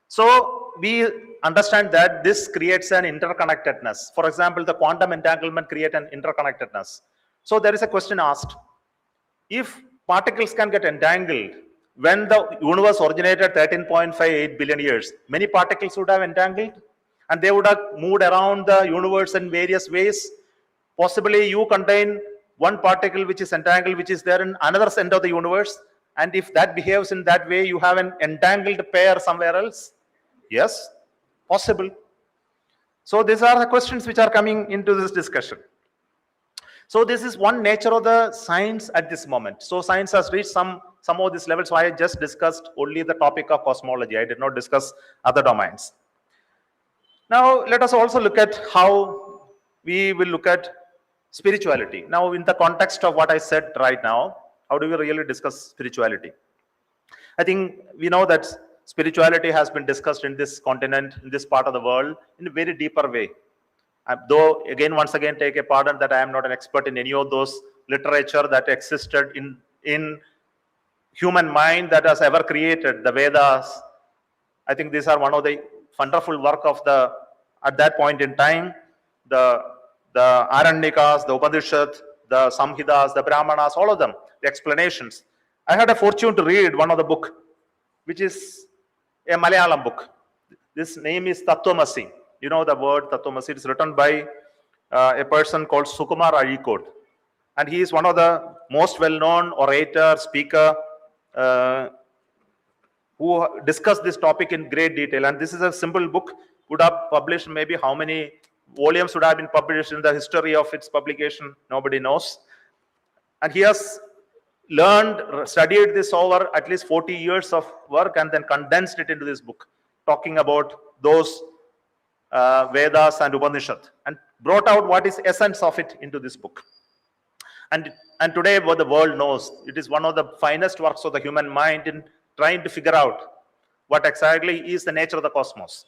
So we understand that this creates an interconnectedness. For example, the quantum entanglement creates an interconnectedness. So there is a question asked, if particles can get entangled, when the universe originated 13.58 billion years, many particles would have entangled and they would have moved around the universe in various ways. Possibly you contain one particle which is entangled, which is there in another end of the universe. And if that behaves in that way, you have an entangled pair somewhere else. Yes, possible. So these are the questions which are coming into this discussion. So this is one nature of the science at this moment. So science has reached some of these levels. So I just discussed only the topic of cosmology. I did not discuss other domains. Now let us also look at how we will look at spirituality. Now in the context of what I said right now, how do we really discuss spirituality? I think we know that spirituality has been discussed in this continent, in this part of the world, in a very deeper way. Though, once again, take a pardon that I am not an expert in any of those literature that existed in human mind that has ever created, the Vedas. I think these are one of the wonderful work of at that point in time, the Aranyakas, the Upanishad, the Samhitas, the Brahmanas, all of them, the explanations. I had a fortune to read one of the book, which is a Malayalam book. This name is Tattvamasi. You know the word Tattvamasi. It is written by a person called Sukumar Azhikode. And he is one of the most well-known orator, speaker, who discussed this topic in great detail. And this is a simple book, would have published maybe how many volumes would have been published in the history of its publication, nobody knows. And he has studied this over at least 40 years of work and then condensed it into this book, talking about those Vedas and Upanishad, and brought out what is essence of it into this book. And today what the world knows, it is one of the finest works of the human mind in trying to figure out what exactly is the nature of the cosmos.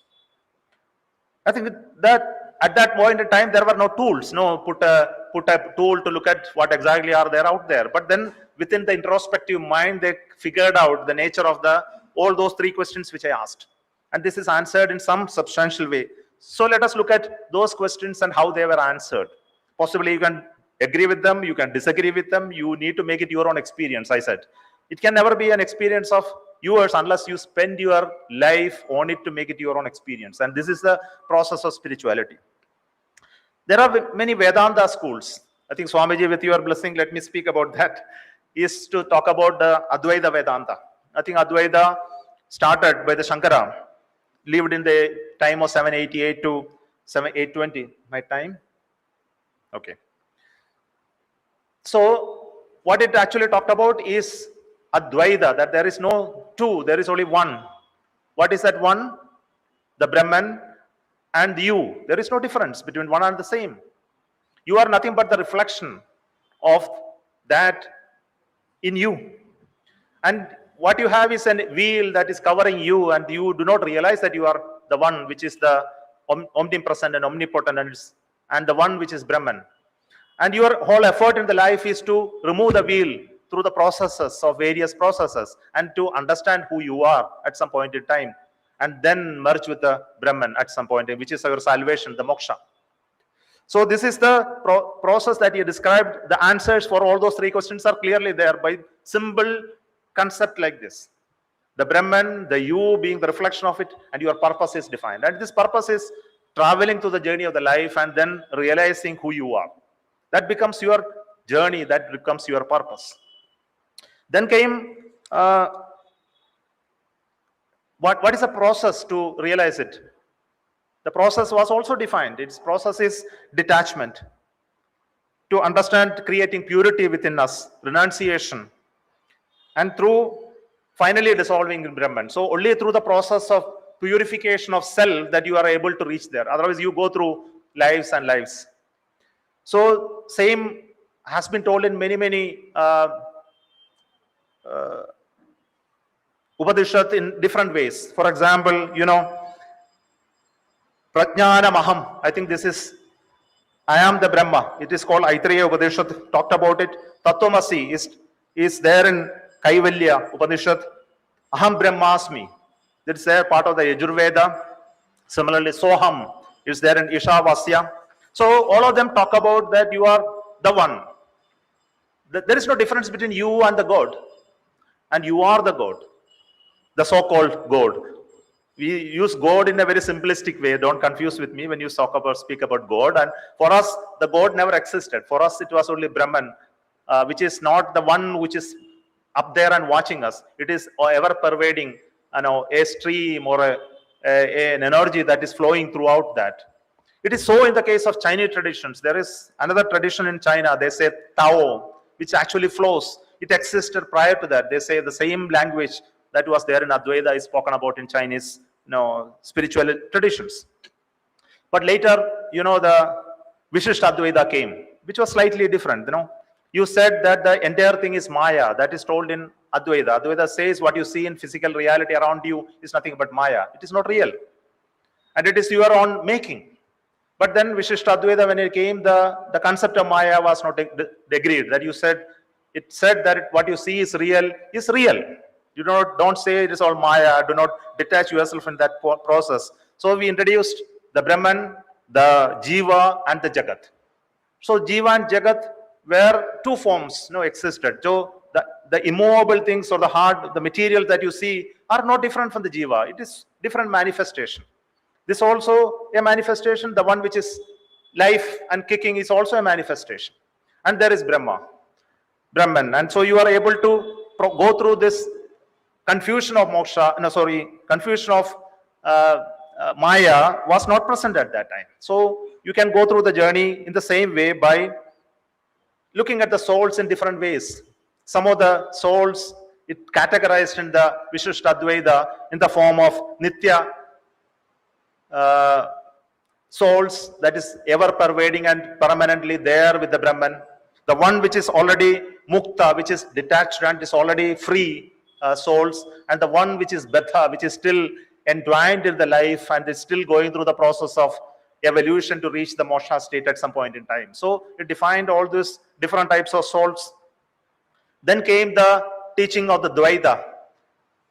I think that at that point in time there were no tools, put a tool to look at what exactly are there out there. But then within the introspective mind, they figured out the nature of all those three questions which I asked. And this is answered in some substantial way. So let us look at those questions and how they were answered. Possibly you can agree with them, you can disagree with them, you need to make it your own experience, I said. It can never be an experience of yours unless you spend your life on it to make it your own experience. And this is the process of spirituality. There are many Vedanta schools. I think Swamiji, with your blessing, let me speak about that, is to talk about the Advaita Vedanta. I think Advaita started by the Shankara, lived in the time of 788 to 820. My time? Okay. So what it actually talked about is Advaita, that there is no two, there is only one. What is that one? The Brahman and you. There is no difference between one and the same. You are nothing but the reflection of that in you. And what you have is a wheel that is covering you, and you do not realize that you are the one which is the omnipresent and omnipotent and the one which is Brahman. And your whole effort in the life is to remove the wheel through the processes of various processes and to understand who you are at some point in time, and then merge with the Brahman at some point, which is our salvation, the moksha. So this is the process that you described. The answers for all those three questions are clearly there by simple concept like this. The Brahman, the you being the reflection of it, and your purpose is defined. And this purpose is traveling through the journey of the life and then realizing who you are. That becomes your journey, that becomes your purpose. Then came, what is the process to realize it? The process was also defined. Its process is detachment. To understand creating purity within us, renunciation, and through finally dissolving in Brahman. So only through the process of purification of self that you are able to reach there. Otherwise you go through lives and lives. So same has been told in many Upanishad in different ways. For example, Prajnana Maham. I think this is, I am the Brahma. It is called Aitareya Upanishad, talked about it. Tattvamasi is there in Kaivalya Upanishad. Aham Brahmasmi. That's there, part of the Yajurveda. Similarly, Soham is there in Ishavasya. So all of them talk about that you are the one. There is no difference between you and the God. And you are the God. The so-called God. We use God in a very simplistic way. Don't confuse with me when you speak about God. And for us, the God never existed. For us, it was only Brahman, which is not the one which is up there and watching us. It is ever pervading, a stream or an energy that is flowing throughout that. It is so in the case of Chinese traditions. There is another tradition in China. They say Tao, which actually flows. It existed prior to that. They say the same language that was there in Advaita is spoken about in Chinese, spiritual traditions. But later, the Vishishta Advaita came, which was slightly different. You said that the entire thing is Maya. That is told in Advaita. Advaita says what you see in physical reality around you is nothing but Maya. It is not real. And it is your own making. But then Vishishta Advaita, when it came, the concept of Maya was not agreed. That it said that what you see is real. You don't say it is all Maya. Do not detach yourself in that process. So we introduced the Brahman, the Jiva, and the Jagat. So Jiva and Jagat were two forms existed. So the immovable things or the hard, the material that you see are not different from the Jiva. It is different manifestation. This also a manifestation. The one which is life and kicking is also a manifestation. And there is Brahman. And so you are able to go through this confusion of moksha, confusion of Maya was not present at that time. So you can go through the journey in the same way by looking at the souls in different ways. Some of the souls, it categorized in the Vishishta Advaita in the form of Nitya souls, that is ever pervading and permanently there with the Brahman. The one which is already Mukta, which is detached and is already free souls, and the one which is Betha, which is still entwined in the life and is still going through the process of evolution to reach the moksha state at some point in time. So it defined all these different types of souls. Then came the teaching of the Dvaita,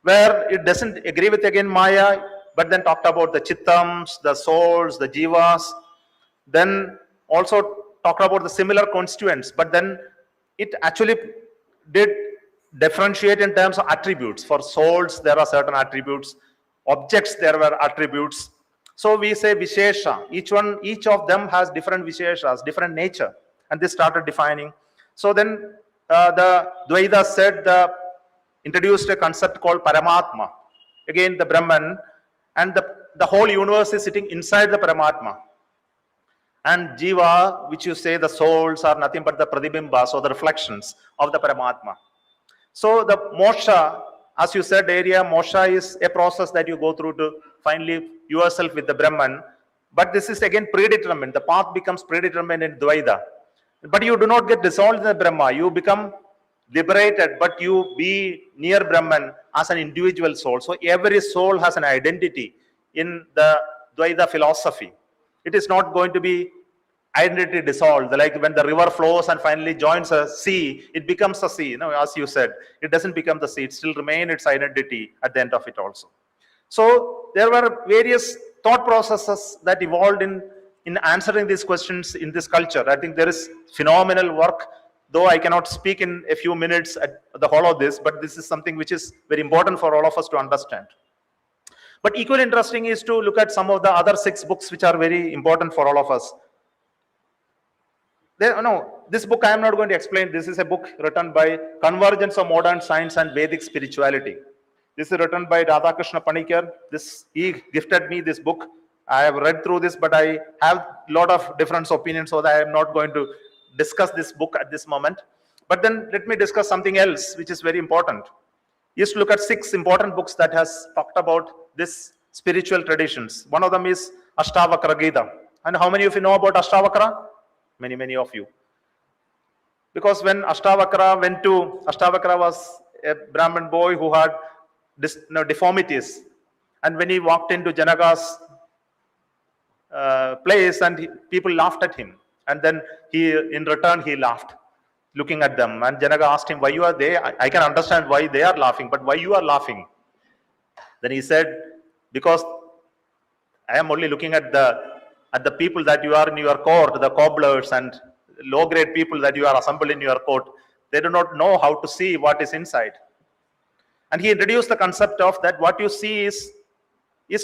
where it doesn't agree with again Maya, but then talked about the Chittams, the souls, the Jivas. Then also talked about the similar constituents, but then it actually did differentiate in terms of attributes. For souls, there are certain attributes. Objects, there were attributes. So we say Vishesha. Each of them has different Visheshas, different nature. And they started defining. So then the Dvaita said, introduced a concept called Paramatma. Again, the Brahman. And the whole universe is sitting inside the Paramatma. And Jiva, which you say the souls are nothing but the Pradibimba, so the reflections of the Paramatma. So the moksha, as you said earlier, moksha is a process that you go through to finally yourself with the Brahman. But this is again predetermined. The path becomes predetermined in Dvaita. But you do not get dissolved in the Brahma. You become liberated, but you be near Brahman as an individual soul. So every soul has an identity in the Dvaita philosophy. It is not going to be identity dissolved. Like when the river flows and finally joins a sea, it becomes a sea. As you said, it doesn't become the sea. It still remains its identity at the end of it also. So there were various thought processes that evolved in answering these questions in this culture. I think there is phenomenal work, though I cannot speak in a few minutes at the whole of this, but this is something which is very important for all of us to understand. But equally interesting is to look at some of the other 6 books which are very important for all of us. This book I am not going to explain. This is a book written by Convergence of Modern Science and Vedic Spirituality. This is written by Radhakrishna Panikar. He gifted me this book. I have read through this, but I have a lot of different opinions, so that I am not going to discuss this book at this moment. But then let me discuss something else, which is very important. Just look at 6 important books that has talked about this spiritual traditions. One of them is Ashtavakra Gita. And how many of you know about Ashtavakra? Many of you. Because when Ashtavakra was a Brahmin boy who had deformities. And when he walked into Janaka's place, and people laughed at him. And then in return, he laughed, looking at them. And Janaka asked him, why you are there? I can understand why they are laughing, but why you are laughing? Then he said, because I am only looking at the people that you are in your court, the cobblers and low-grade people that you are assembled in your court. They do not know how to see what is inside. And he introduced the concept of that what you see is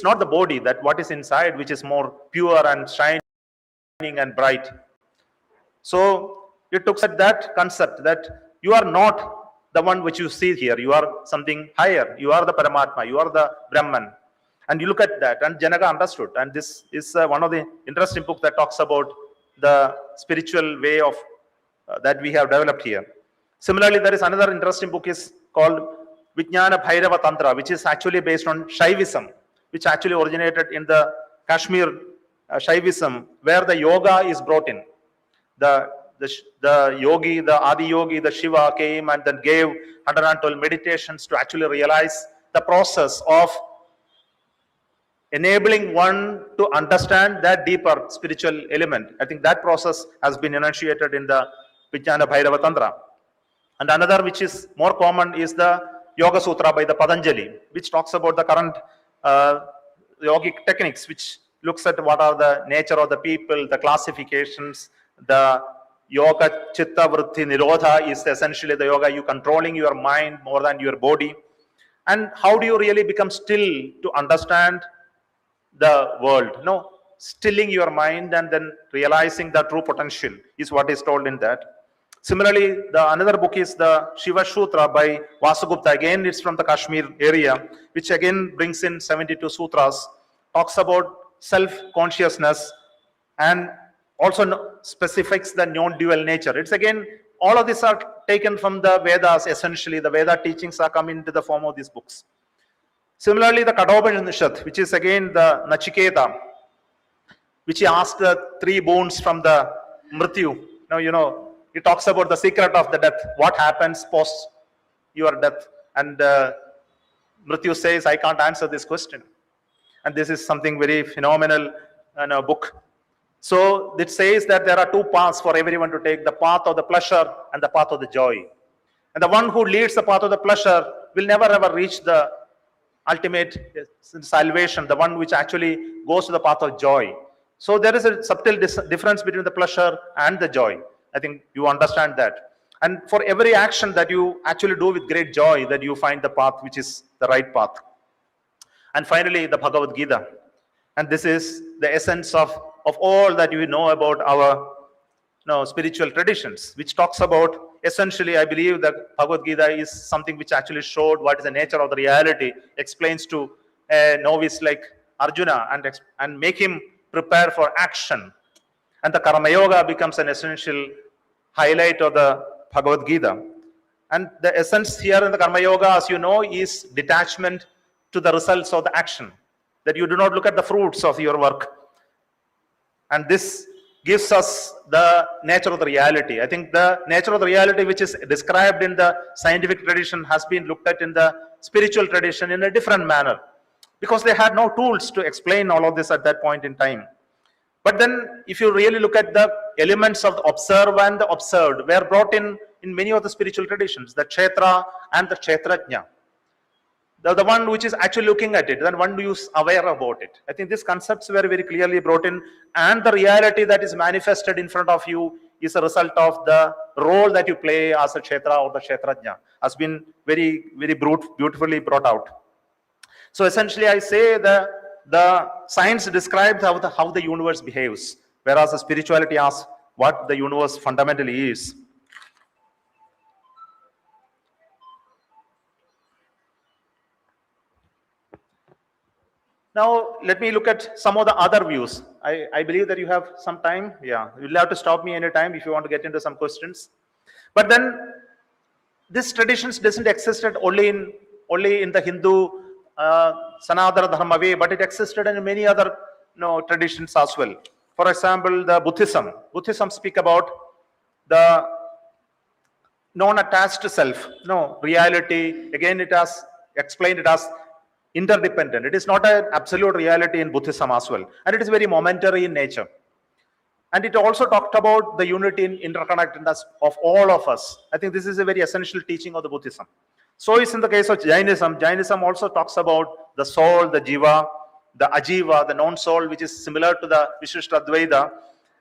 not the body, that what is inside, which is more pure and shining and bright. So it looks at that concept that you are not the one which you see here. You are something higher. You are the Paramatma. You are the Brahman. And you look at that, and Janaka understood. And this is one of the interesting books that talks about the spiritual way of that we have developed here. Similarly, there is another interesting book is called Vijnana Bhairava Tantra, which is actually based on Shaivism, which actually originated in the Kashmir Shaivism, where the yoga is brought in. The yogi, the Adi Yogi, the Shiva came and then gave 112 meditations to actually realize the process of enabling one to understand that deeper spiritual element. I think that process has been initiated in the Vijnana Bhairava Tantra. And another which is more common is the Yoga Sutra by the Patanjali, which talks about the current yogic techniques, which looks at what are the nature of the people, the classifications. The yoga chitta vritti nirodha is essentially the yoga, you controlling your mind more than your body. And how do you really become still to understand the world? Stilling your mind and then realizing the true potential is what is told in that. Similarly, another book is the Shiva Sutra by Vasugupta. Again, it's from the Kashmir area, which again brings in 72 sutras, talks about self-consciousness and also specifies the non-dual nature. It's again, all of these are taken from the Vedas. Essentially, the Veda teachings are coming into the form of these books. Similarly, the Kathopanishad, which is again the Nachiketa, which he asked the 3 boons from the Mrityu. Now, it talks about the secret of the death, what happens post your death. And Mrityu says, I can't answer this question. And this is something very phenomenal in a book. So it says that there are 2 paths for everyone to take, the path of the pleasure and the path of the joy. And the one who leads the path of the pleasure will never ever reach the ultimate salvation, the one which actually goes to the path of joy. So there is a subtle difference between the pleasure and the joy. I think you understand that. And for every action that you actually do with great joy, that you find the path which is the right path. And finally, the Bhagavad Gita. And this is the essence of all that you know about our spiritual traditions, which talks about, essentially, I believe that Bhagavad Gita is something which actually showed what is the nature of the reality, explains to a novice like Arjuna and make him prepare for action. And the Karma Yoga becomes an essential highlight of the Bhagavad Gita. And the essence here in the Karma Yoga, as you know, is detachment to the results of the action. That you do not look at the fruits of your work. And this gives us the nature of the reality. I think the nature of the reality which is described in the scientific tradition has been looked at in the spiritual tradition in a different manner, because they had no tools to explain all of this at that point in time. But then if you really look at the elements of the observe and the observed were brought in many of the spiritual traditions, the Kshetra and the Kshetrajna. The one which is actually looking at it, then one who is aware about it. I think these concepts were very clearly brought in, and the reality that is manifested in front of you is a result of the role that you play as a Kshetra or the Kshetrajna, has been very, very beautifully brought out. So essentially I say the science describes how the universe behaves, whereas the spirituality asks what the universe fundamentally is. Now, let me look at some of the other views. I believe that you have some time. Yeah, you'll have to stop me anytime if you want to get into some questions. But then, this traditions doesn't exist only in the Hindu Sanatana Dharma way, but it existed in many other traditions as well. For example, the Buddhism. Buddhism speak about the non-attached self, reality. Again, it has explained it as interdependent. It is not an absolute reality in Buddhism as well, and it is very momentary in nature. And it also talked about the unity and interconnectedness of all of us. I think this is a very essential teaching of the Buddhism. So is in the case of Jainism. Jainism also talks about the soul, the jiva, the ajiva, the non-soul, which is similar to the Vishishtadvaita,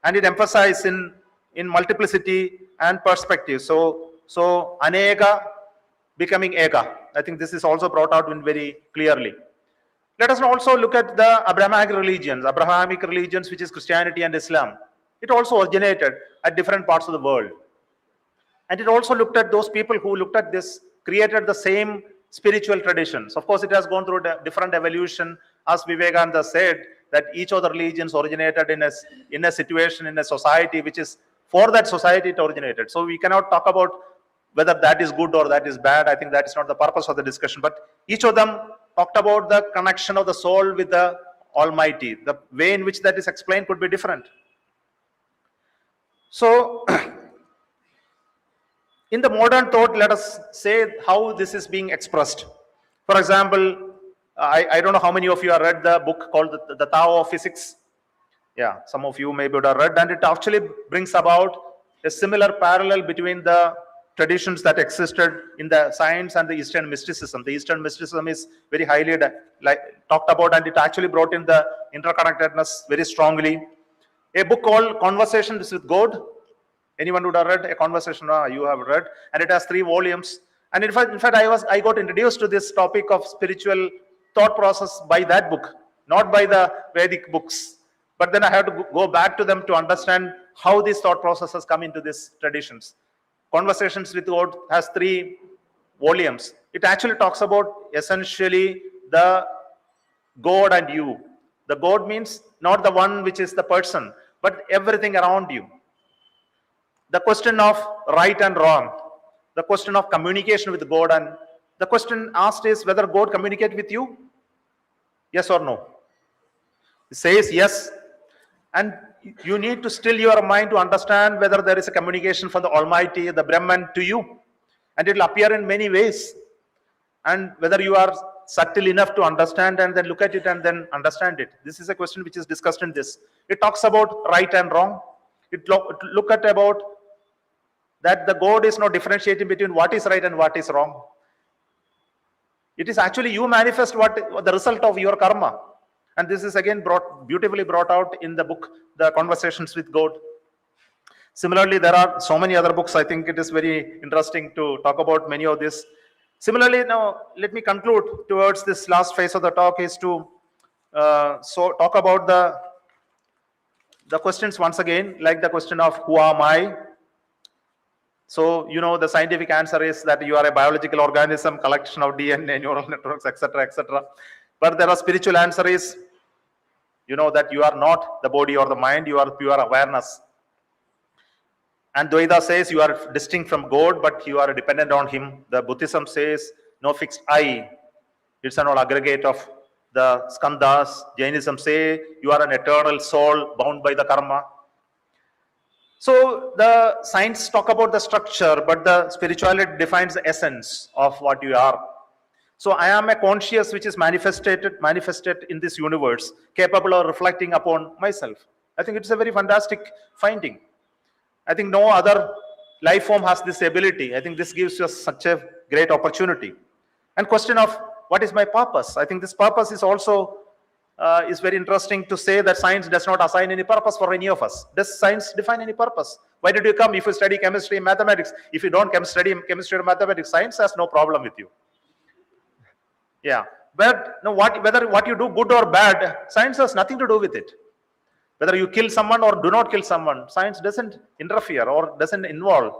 and it emphasizes in multiplicity and perspective. So aneka becoming eka. I think this is also brought out very clearly. Let us also look at the Abrahamic religions, which is Christianity and Islam. It also originated at different parts of the world. And it also looked at those people who looked at this, created the same spiritual traditions. Of course, it has gone through a different evolution. As Vivekananda said, that each of the religions originated in a situation, in a society, which is for that society it originated. So we cannot talk about whether that is good or that is bad. I think that is not the purpose of the discussion. But each of them talked about the connection of the soul with the Almighty. The way in which that is explained could be different. So, in the modern thought, let us say how this is being expressed. For example, I don't know how many of you have read the book called the Tao of Physics. Yeah, some of you maybe would have read, and it actually brings about a similar parallel between the traditions that existed in the science and the Eastern mysticism. The Eastern mysticism is very highly talked about, and it actually brought in the interconnectedness very strongly. A book called Conversations with God. Anyone would have read a conversation? You have read, and it has 3 volumes. And in fact, I got introduced to this topic of spiritual thought process by that book, not by the Vedic books. But then I had to go back to them to understand how these thought processes come into these traditions. Conversations with God has 3 volumes. It actually talks about essentially the God and you. The God means not the one which is the person, but everything around you. The question of right and wrong, the question of communication with God, and the question asked is whether God communicates with you, yes or no. It says yes, and you need to still your mind to understand whether there is a communication from the Almighty, the Brahman, to you, and it will appear in many ways, and whether you are subtle enough to understand and then look at it and then understand it. This is a question which is discussed in this. It talks about right and wrong. It look at about that the God is not differentiating between what is right and what is wrong. It is actually you manifest what the result of your karma. And this is again beautifully brought out in the book, The Conversations with God. Similarly, there are so many other books. I think it is very interesting to talk about many of this. Similarly, now let me conclude towards this last phase of the talk is to talk about the questions once again, like the question of who am I? So, the scientific answer is that you are a biological organism, collection of DNA, neural networks, etc., etc. But there are spiritual answer is, that you are not the body or the mind, you are pure awareness. And Dvaita says you are distinct from God, but you are dependent on him. The Buddhism says no fixed I. It's an all aggregate of the skandhas. Jainism say you are an eternal soul bound by the karma. So the science talk about the structure, but the spirituality defines the essence of what you are. So I am a conscious which is manifested in this universe, capable of reflecting upon myself. I think it's a very fantastic finding. I think no other life form has this ability. I think this gives us such a great opportunity. And question of what is my purpose? I think this purpose is also is very interesting to say that science does not assign any purpose for any of us. Does science define any purpose? Why did you come if you study chemistry and mathematics? If you don't study chemistry or mathematics, science has no problem with you. Yeah, but no, whether what you do good or bad, science has nothing to do with it. Whether you kill someone or do not kill someone, science doesn't interfere or doesn't involve.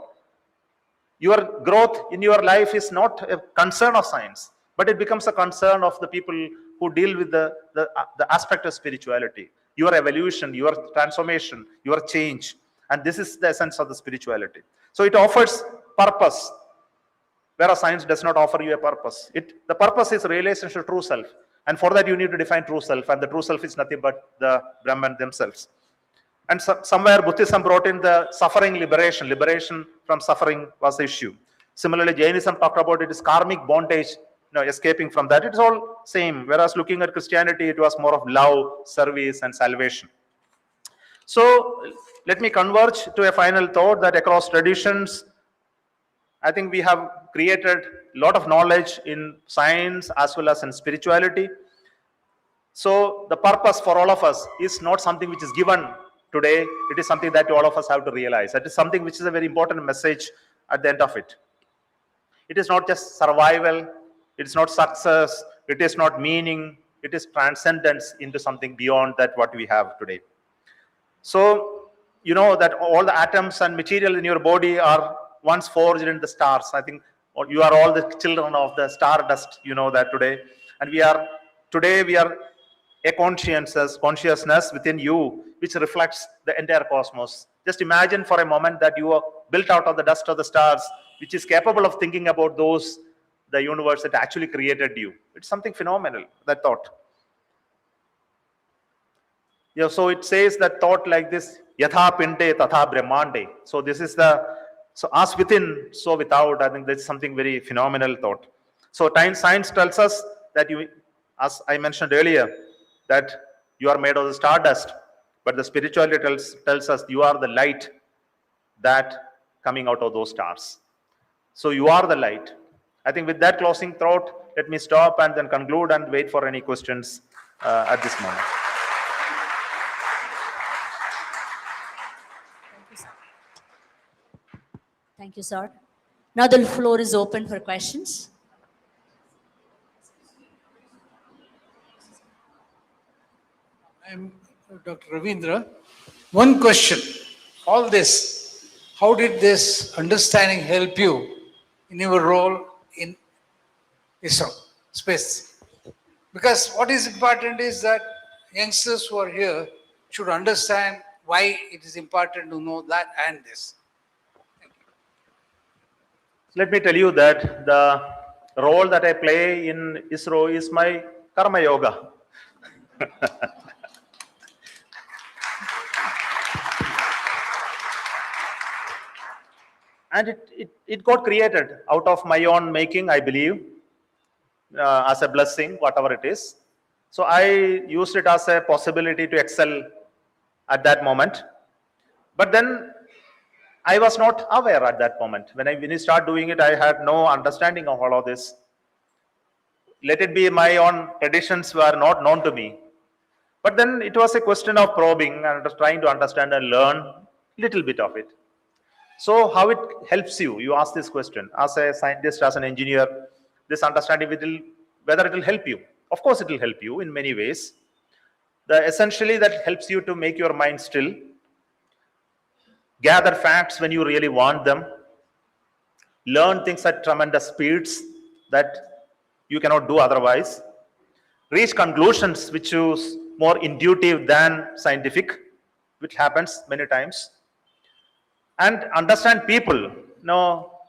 Your growth in your life is not a concern of science, but it becomes a concern of the people who deal with the aspect of spirituality, your evolution, your transformation, your change. And this is the essence of the spirituality. So it offers purpose, whereas science does not offer you a purpose. The purpose is realization of true self. And for that, you need to define true self. And the true self is nothing but the Brahman themselves. And somewhere Buddhism brought in the suffering liberation. Liberation from suffering was the issue. Similarly, Jainism talked about it is karmic bondage, escaping from that. It's all same. Whereas looking at Christianity, it was more of love, service, and salvation. So let me converge to a final thought that across traditions, I think we have created a lot of knowledge in science as well as in spirituality. So the purpose for all of us is not something which is given today. It is something that all of us have to realize. That is something which is a very important message at the end of it. It is not just survival. It is not success. It is not meaning. It is transcendence into something beyond that what we have today. So you know that all the atoms and material in your body are once forged in the stars. I think you are all the children of the stardust, you know that today. And we are a consciousness within you, which reflects the entire cosmos. Just imagine for a moment that you are built out of the dust of the stars, which is capable of thinking about the universe that actually created you. It's something phenomenal, that thought. Yeah, so it says that thought like this, yatha pinte tatha brahmande. So this is so as within, so without. I think that's something very phenomenal thought. So science tells us that you, as I mentioned earlier, that you are made of the stardust, but the spirituality tells us you are the light that coming out of those stars. So you are the light. I think with that closing thought, let me stop and then conclude and wait for any questions at this moment. Thank you, sir. Now the floor is open for questions. I'm Dr. Ravindra. One question. All this, how did this understanding help you in your role in ISRO, space? Because what is important is that youngsters who are here should understand why it is important to know that and this. Let me tell you that the role that I play in ISRO is my karma yoga. And it got created out of my own making, I believe, as a blessing, whatever it is. So I used it as a possibility to excel at that moment. But then I was not aware at that moment. When I started doing it, I had no understanding of all of this. Let it be my own traditions were not known to me. But then it was a question of probing and trying to understand and learn a little bit of it. So how it helps you? You ask this question. As a scientist, as an engineer, this understanding, whether it will help you. Of course, it will help you in many ways. Essentially, that helps you to make your mind still, gather facts when you really want them, learn things at tremendous speeds that you cannot do otherwise, reach conclusions which is more intuitive than scientific, which happens many times. and understand people,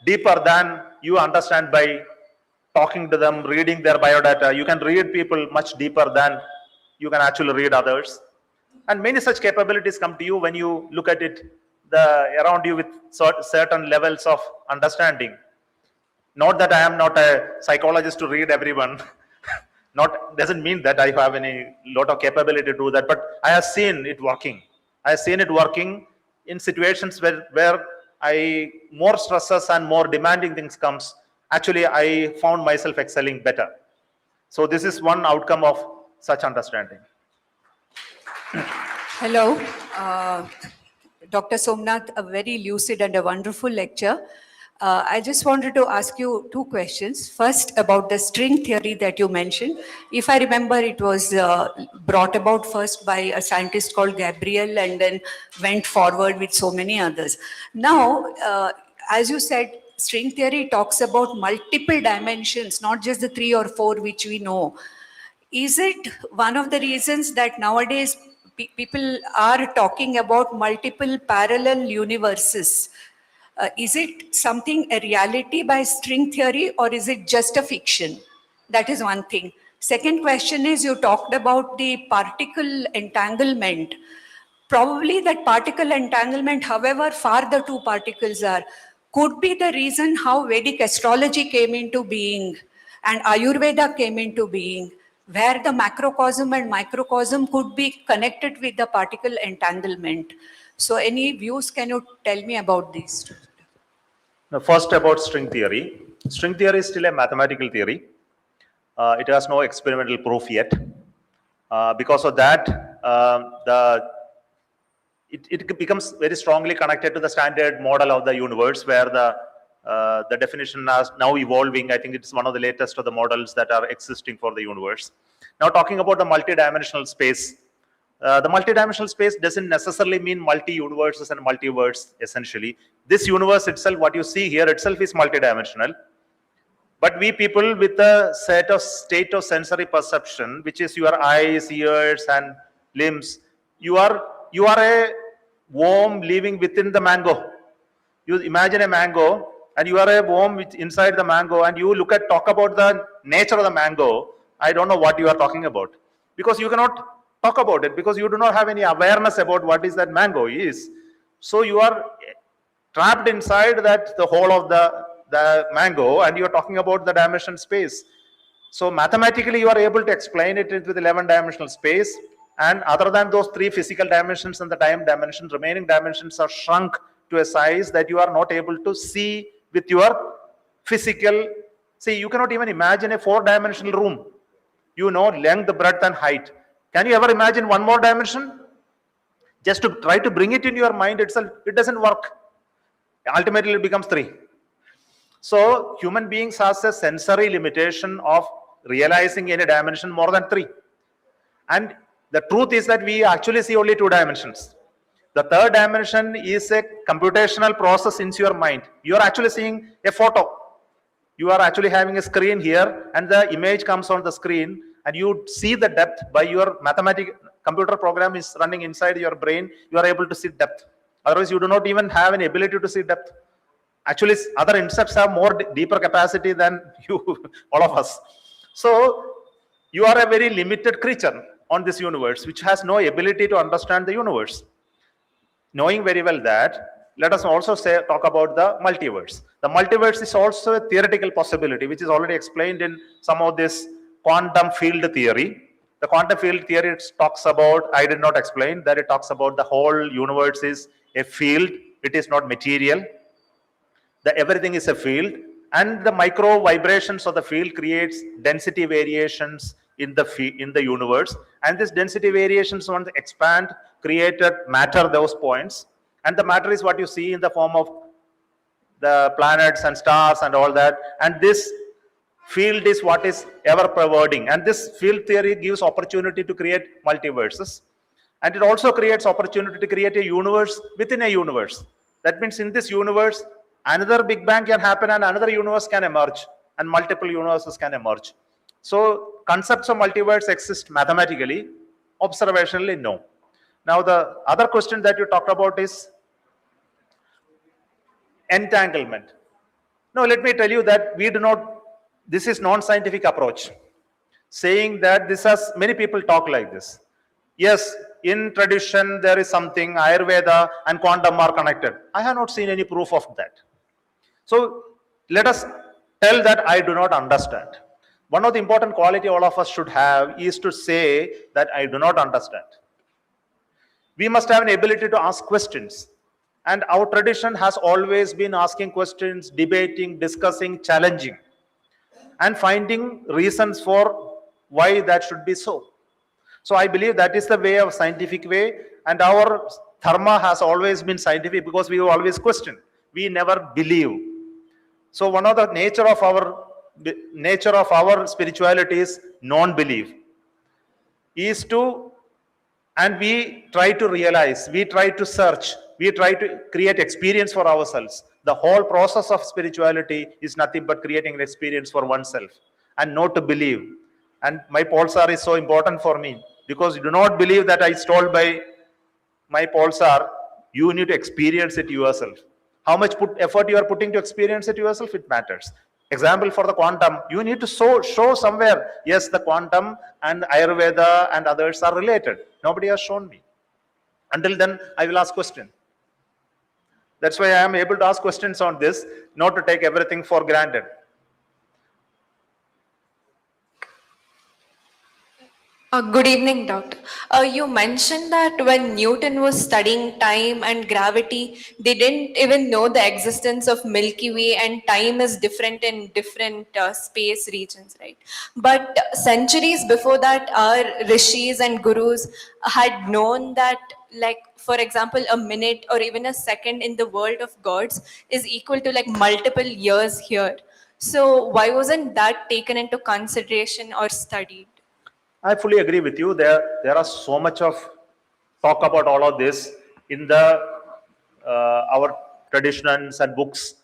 deeper than you understand by talking to them, reading their biodata. You can read people much deeper than you can actually read others. And many such capabilities come to you when you look at it around you with certain levels of understanding. Not that I am not a psychologist to read everyone. Not doesn't mean that I have any lot of capability to do that, but I have seen it working. I have seen it working in situations where I more stresses and more demanding things comes. Actually, I found myself excelling better. So this is one outcome of such understanding. Hello, Dr. Somnath, a very lucid and a wonderful lecture. I just wanted to ask you two questions. First, about the string theory that you mentioned. If I remember, it was brought about first by a scientist called Gabriel and then went forward with so many others. Now, as you said, string theory talks about multiple dimensions, not just the 3 or 4 which we know. Is it one of the reasons that nowadays people are talking about multiple parallel universes? Is it something, a reality by string theory, or is it just a fiction? That is one thing. Second question is, you talked about the particle entanglement. Probably that particle entanglement, however far the two particles are, could be the reason how Vedic astrology came into being and Ayurveda came into being, where the macrocosm and microcosm could be connected with the particle entanglement. So any views can you tell me about these? Now, first about string theory. String theory is still a mathematical theory. It has no experimental proof yet. Because of that, it becomes very strongly connected to the standard model of the universe, where the definition is now evolving. I think it's one of the latest of the models that are existing for the universe. Now, talking about the multidimensional space, the multidimensional space doesn't necessarily mean multi-universes and multiverse, essentially. This universe itself, what you see here itself, is multidimensional. But we people with a state of sensory perception, which is your eyes, ears, and limbs, you are a worm living within the mango. You imagine a mango, and you are a worm inside the mango, and you talk about the nature of the mango. I don't know what you are talking about, because you cannot talk about it, because you do not have any awareness about what is that mango is. So you are trapped inside the whole of the mango, and you are talking about the dimension space. So mathematically, you are able to explain it with 11-dimensional space, and other than those 3 physical dimensions and the time dimension, remaining dimensions are shrunk to a size that you are not able to see with your physical. See, you cannot even imagine a 4-dimensional room. You know length, breadth, and height. Can you ever imagine one more dimension? Just to try to bring it in your mind itself, it doesn't work. Ultimately, it becomes 3. So human beings has a sensory limitation of realizing any dimension more than 3. And the truth is that we actually see only 2 dimensions. The 3rd dimension is a computational process in your mind. You are actually seeing a photo. You are actually having a screen here, and the image comes on the screen, and you see the depth by your computer program is running inside your brain. You are able to see depth. Otherwise, you do not even have any ability to see depth. Actually, other insects have more deeper capacity than you, all of us. So you are a very limited creature on this universe, which has no ability to understand the universe. Knowing very well that, let us also talk about the multiverse. The multiverse is also a theoretical possibility, which is already explained in some of this quantum field theory. The quantum field theory talks about, I did not explain, that it talks about the whole universe is a field. It is not material. Everything is a field, and the micro vibrations of the field creates density variations in the universe, and this density variations, once expand, created matter, those points, and the matter is what you see in the form of the planets and stars and all that, and this field is what is ever pervading, and this field theory gives opportunity to create multiverses, and it also creates opportunity to create a universe within a universe. That means in this universe, another Big Bang can happen, and another universe can emerge, and multiple universes can emerge. So concepts of multiverse exist mathematically, observationally, no. Now the other question that you talked about is entanglement. No, let me tell you that we do not, this is non-scientific approach. Saying that this has, many people talk like this. Yes, in tradition there is something, Ayurveda and quantum are connected. I have not seen any proof of that. So let us tell that I do not understand. One of the important quality all of us should have is to say that I do not understand. We must have an ability to ask questions. And our tradition has always been asking questions, debating, discussing, challenging, and finding reasons for why that should be so. So I believe that is the way of scientific way, and our dharma has always been scientific because we always question. We never believe. So one of the nature of our spirituality is non-belief. Is to, and we try to realize, we try to search, we try to create experience for ourselves. The whole process of spirituality is nothing but creating an experience for oneself and not to believe. And my pulsar is so important for me because you do not believe that I stole by my pulsar, you need to experience it yourself. How much effort you are putting to experience it yourself, it matters. Example for the quantum, you need to show somewhere, yes, the quantum and Ayurveda and others are related. Nobody has shown me. Until then, I will ask question. That's why I am able to ask questions on this, not to take everything for granted. Good evening, Doctor. You mentioned that when Newton was studying time and gravity, they didn't even know the existence of Milky Way, and time is different in different space regions, right? But centuries before that, our rishis and gurus had known that, like, for example, a minute or even a second in the world of gods is equal to like multiple years here. So why wasn't that taken into consideration or studied? I fully agree with you. There are so much of talk about all of this in the our traditions and books,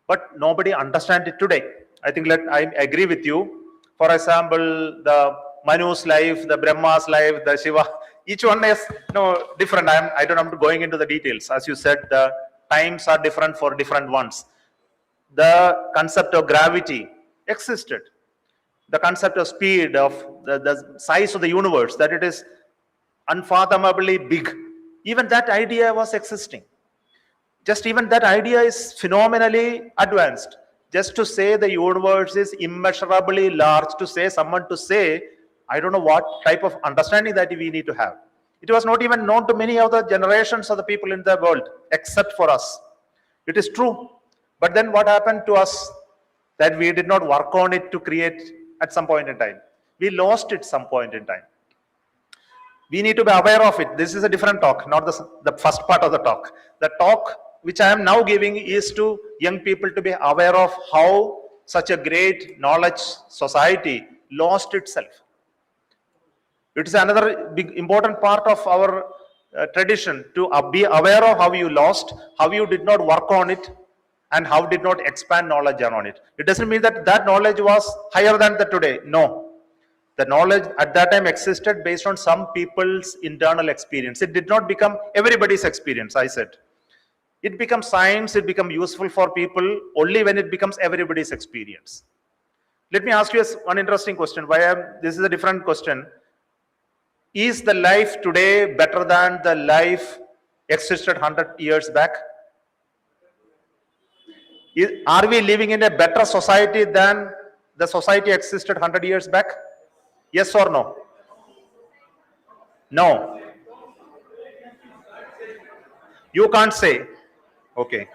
but nobody understands it today. I think I agree with you. For example, the Manu's life, the Brahma's life, the Shiva, each one is different. I don't have going into the details. As you said, the times are different for different ones. The concept of gravity existed. The concept of speed, of the size of the universe, that it is unfathomably big, even that idea was existing. Just even that idea is phenomenally advanced. Just to say the universe is immeasurably large, to say someone to say, I don't know what type of understanding that we need to have. It was not even known to many of the generations of the people in the world, except for us. It is true. But then what happened to us that we did not work on it to create at some point in time? We lost it some point in time. We need to be aware of it. This is a different talk, not the first part of the talk. The talk which I am now giving is to young people to be aware of how such a great knowledge society lost itself. It is another big important part of our tradition to be aware of how you lost, how you did not work on it, and how did not expand knowledge on it. It doesn't mean that that knowledge was higher than the today. No. The knowledge at that time existed based on some people's internal experience. It did not become everybody's experience, I said. It becomes science, it becomes useful for people only when it becomes everybody's experience. Let me ask you one interesting question. This is a different question. Is the life today better than the life existed 100 years back? Are we living in a better society than the society existed 100 years back? Yes or no? No. You can't say. Okay.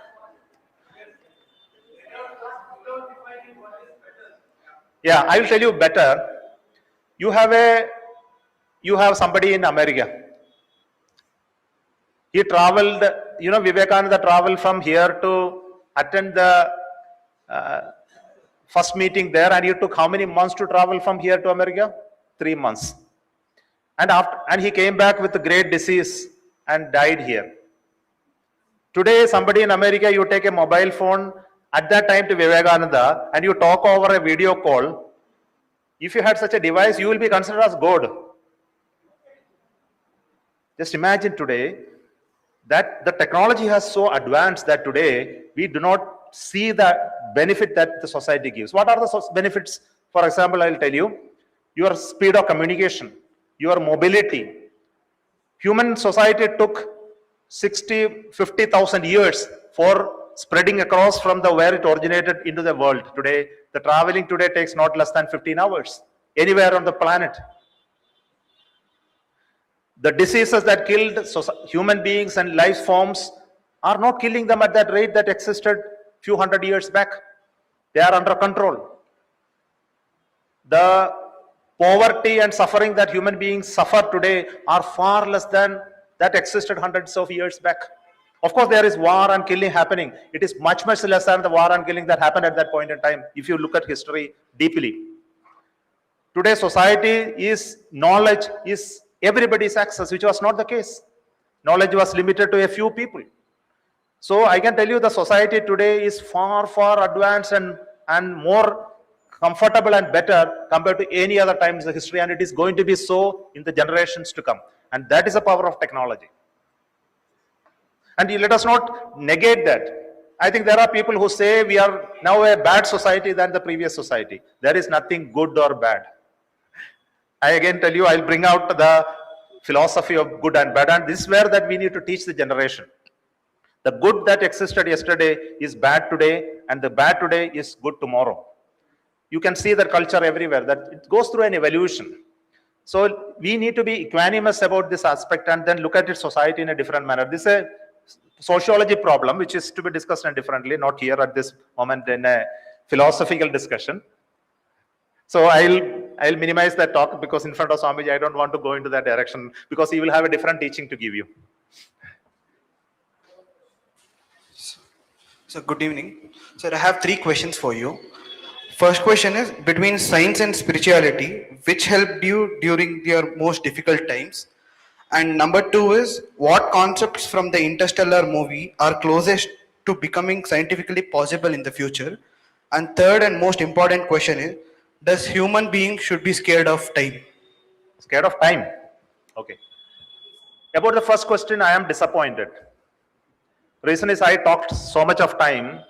Yeah, I will tell you better. You have somebody in America. He traveled, Vivekananda traveled from here to attend the first meeting there, and he took how many months to travel from here to America? 3 months. And he came back with a great disease and died here. Today, somebody in America, you take a mobile phone at that time to Vivekananda and you talk over a video call. If you had such a device, you will be considered as God. Just imagine today, that the technology has so advanced that today we do not see the benefit that the society gives. What are the benefits? For example, I'll tell you, your speed of communication, your mobility. Human society took 50,000 years for spreading across from the where it originated into the world. Today, the traveling today takes not less than 15 hours, anywhere on the planet. The diseases that killed human beings and life forms are not killing them at that rate that existed few hundred years back. They are under control. The poverty and suffering that human beings suffer today are far less than that existed hundreds of years back. Of course, there is war and killing happening. It is much, much less than the war and killing that happened at that point in time, if you look at history deeply. Today, society is, knowledge is everybody's access, which was not the case. Knowledge was limited to a few people. So I can tell you the society today is far, far advanced and more comfortable and better compared to any other times in history, and it is going to be so in the generations to come. And that is the power of technology. And let us not negate that. I think there are people who say we are now a bad society than the previous society. There is nothing good or bad. I again tell you, I'll bring out the philosophy of good and bad, and this is where that we need to teach the generation. The good that existed yesterday is bad today, and the bad today is good tomorrow. You can see that culture everywhere, that it goes through an evolution. So we need to be equanimous about this aspect and then look at its society in a different manner. This is a sociology problem which is to be discussed differently, not here at this moment in a philosophical discussion. So I'll minimize that talk because in front of Swamiji, I don't want to go into that direction because he will have a different teaching to give you. So good evening. Sir, I have 3 questions for you. First question is, between science and spirituality, which helped you during your most difficult times? And number 2 is, what concepts from the Interstellar movie are closest to becoming scientifically possible in the future? And third and most important question is, does human beings should be scared of time? Scared of time? Okay. About the first question, I am disappointed. Reason is I talked so much of time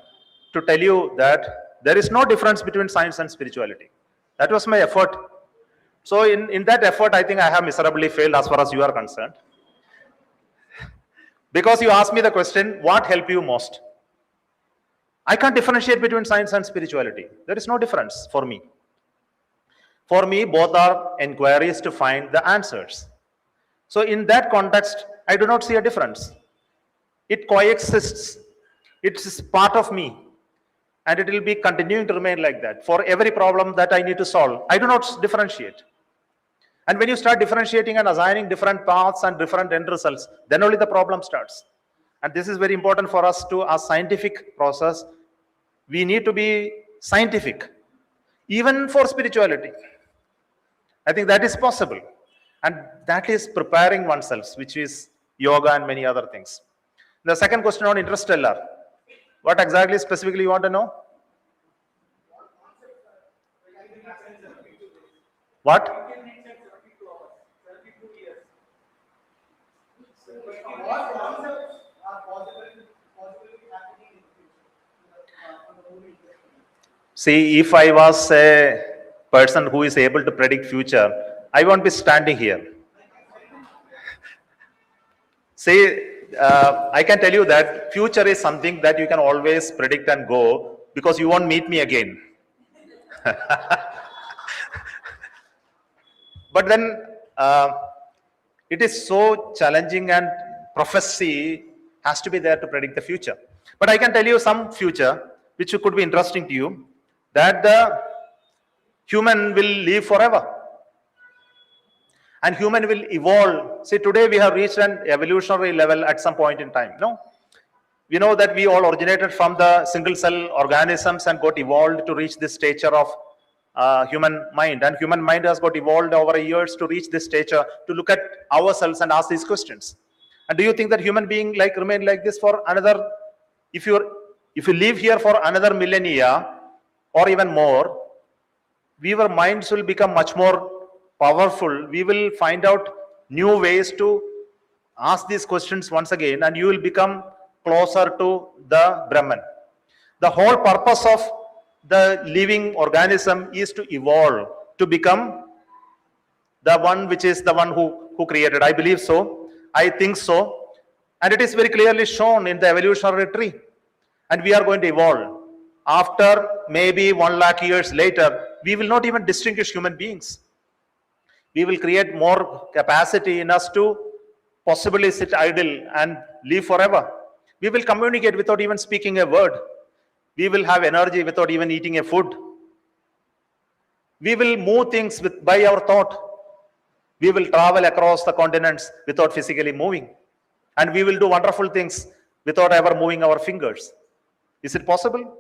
to tell you that there is no difference between science and spirituality. That was my effort. So in that effort, I think I have miserably failed as far as you are concerned. Because you asked me the question, what helped you most? I can't differentiate between science and spirituality. There is no difference for me. For me, both are inquiries to find the answers. So in that context, I do not see a difference. It coexists. It's part of me. And it will be continuing to remain like that. For every problem that I need to solve, I do not differentiate. And when you start differentiating and assigning different paths and different end results, then only the problem starts. And this is very important for us to, as scientific process, we need to be scientific, even for spirituality. I think that is possible. And that is preparing oneself, which is yoga and many other things. The second question on interstellar. What exactly specifically you want to know? What? See, if I was a person who is able to predict future, I won't be standing here. See, I can tell you that future is something that you can always predict and go because you won't meet me again. But then it is so challenging and prophecy has to be there to predict the future. But I can tell you some future which could be interesting to you, that the human will live forever. And human will evolve. See, today we have reached an evolutionary level at some point in time. No? We know that we all originated from the single cell organisms and got evolved to reach this stature of human mind. And human mind has got evolved over years to reach this stature, to look at ourselves and ask these questions. And do you think that human being remain like this for another, if you live here for another millennia or even more, our minds will become much more powerful. We will find out new ways to ask these questions once again and you will become closer to the Brahman. The whole purpose of the living organism is to evolve, to become the one which is the one who created. I believe so. I think so. And it is very clearly shown in the evolutionary tree. And we are going to evolve. After maybe 1 lakh years later, we will not even distinguish human beings. We will create more capacity in us to possibly sit idle and live forever. We will communicate without even speaking a word. We will have energy without even eating a food. We will move things by our thought. We will travel across the continents without physically moving. And we will do wonderful things without ever moving our fingers. Is it possible?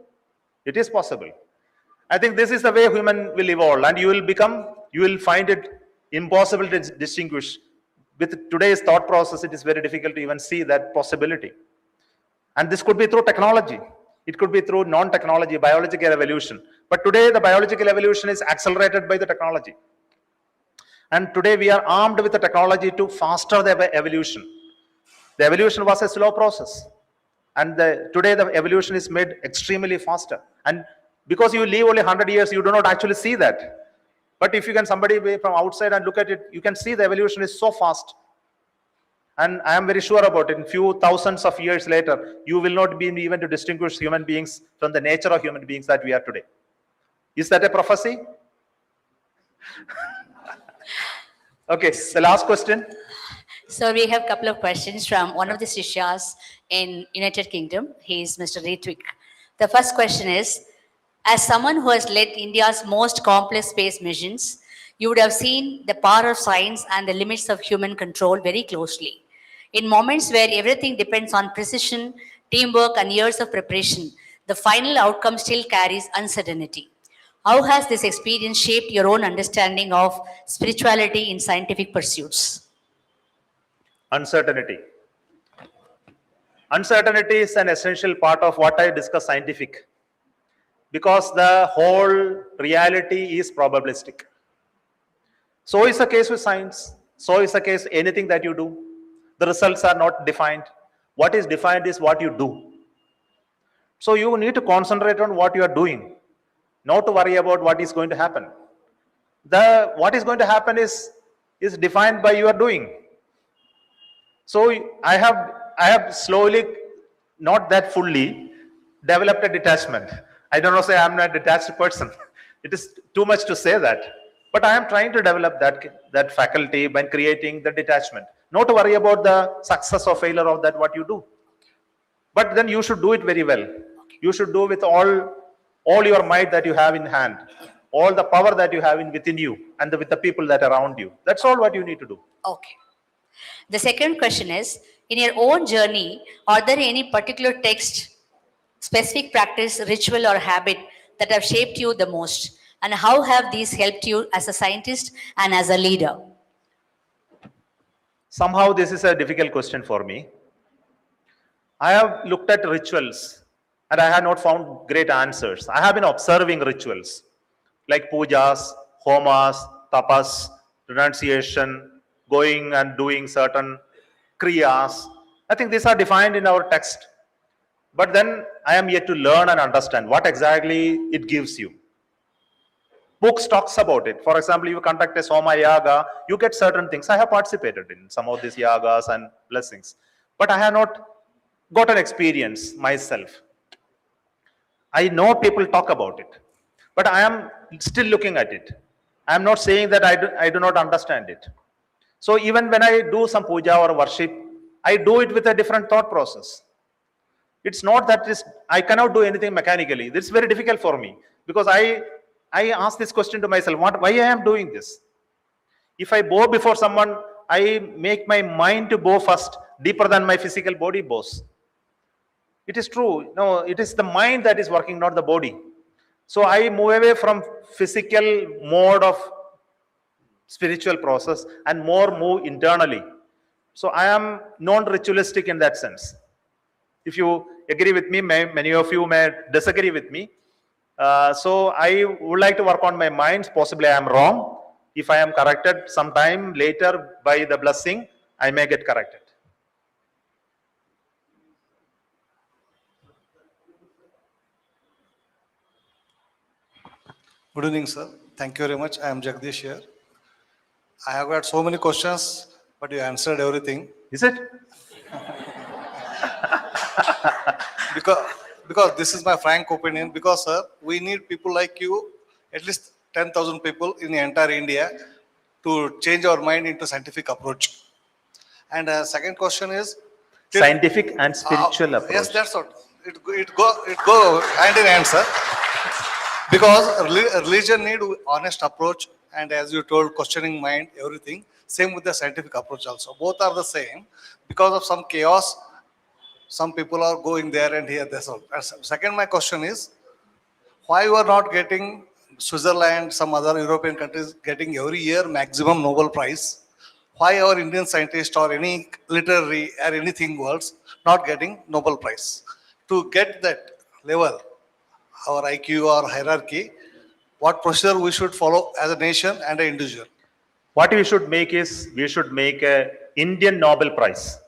It is possible. I think this is the way human will evolve, and you will find it impossible to distinguish. With today's thought process, it is very difficult to even see that possibility. And this could be through technology. It could be through non-technology, biological evolution. But today, the biological evolution is accelerated by the technology. And today, we are armed with the technology to faster the evolution. The evolution was a slow process. And today, the evolution is made extremely faster. And because you live only 100 years, you do not actually see that. But if you can somebody from outside and look at it, you can see the evolution is so fast. And I am very sure about it. In few thousands of years later, you will not be even to distinguish human beings from the nature of human beings that we are today. Is that a prophecy? Okay, the last question. So we have a couple of questions from one of the Sishyas in United Kingdom. He is Mr. Ritwik. The first question is, as someone who has led India's most complex space missions, you would have seen the power of science and the limits of human control very closely. In moments where everything depends on precision, teamwork, and years of preparation, the final outcome still carries uncertainty. How has this experience shaped your own understanding of spirituality in scientific pursuits? Uncertainty. Uncertainty is an essential part of what I discuss scientific, because the whole reality is probabilistic. So is the case with science. So is the case anything that you do. The results are not defined. What is defined is what you do. So you need to concentrate on what you are doing, not to worry about what is going to happen. What is going to happen is defined by your doing. So I have slowly, not that fully, developed a detachment. I don't know, say I'm not a detached person. It is too much to say that. But I am trying to develop that faculty by creating the detachment. Not to worry about the success or failure of that what you do. But then you should do it very well. You should do with all your might that you have in hand, all the power that you have within you, and with the people that are around you. That's all what you need to do. Okay. The second question is, in your own journey, are there any particular text, specific practice, ritual, or habit that have shaped you the most? And how have these helped you as a scientist and as a leader? Somehow this is a difficult question for me. I have looked at rituals and I have not found great answers. I have been observing rituals like pujas, homas, tapas, renunciation, going and doing certain kriyas. I think these are defined in our text. But then I am yet to learn and understand what exactly it gives you. Books talks about it. For example, you conduct a Soma yaga, you get certain things. I have participated in some of these yagas and blessings, but I have not got an experience myself. I know people talk about it, but I am still looking at it. I am not saying that I do not understand it. So even when I do some puja or worship, I do it with a different thought process. It's not that I cannot do anything mechanically. This is very difficult for me because I ask this question to myself, why I am doing this? If I bow before someone, I make my mind to bow first, deeper than my physical body bows. It is true. No, it is the mind that is working, not the body. So I move away from physical mode of spiritual process and more move internally. So I am non-ritualistic in that sense. If you agree with me, many of you may disagree with me. So I would like to work on my mind. Possibly I am wrong. If I am corrected sometime later by the blessing, I may get corrected. Good evening, sir. Thank you very much. I am Jagdish here. I have got so many questions, but you answered everything. Is it? Because, because this is my frank opinion. Because, sir, we need people like you, at least 10,000 people in the entire India, to change our mind into scientific approach. And second question is, Scientific and spiritual yes, approach. that's what it go hand in hand, sir. Because religion need honest approach, and as you told, questioning mind, everything. Same with the scientific approach also. Both are the same. Because of some chaos, some people are going there and here. That's all. Second, my question is, why you are not getting Switzerland, some other European countries getting every year maximum Nobel Prize? Why our Indian scientists or any literary or anything worlds not getting Nobel Prize? To get that level, our IQ or hierarchy, what procedure we should follow as a nation and an individual? What we should make is, we should make a Indian Nobel Prize.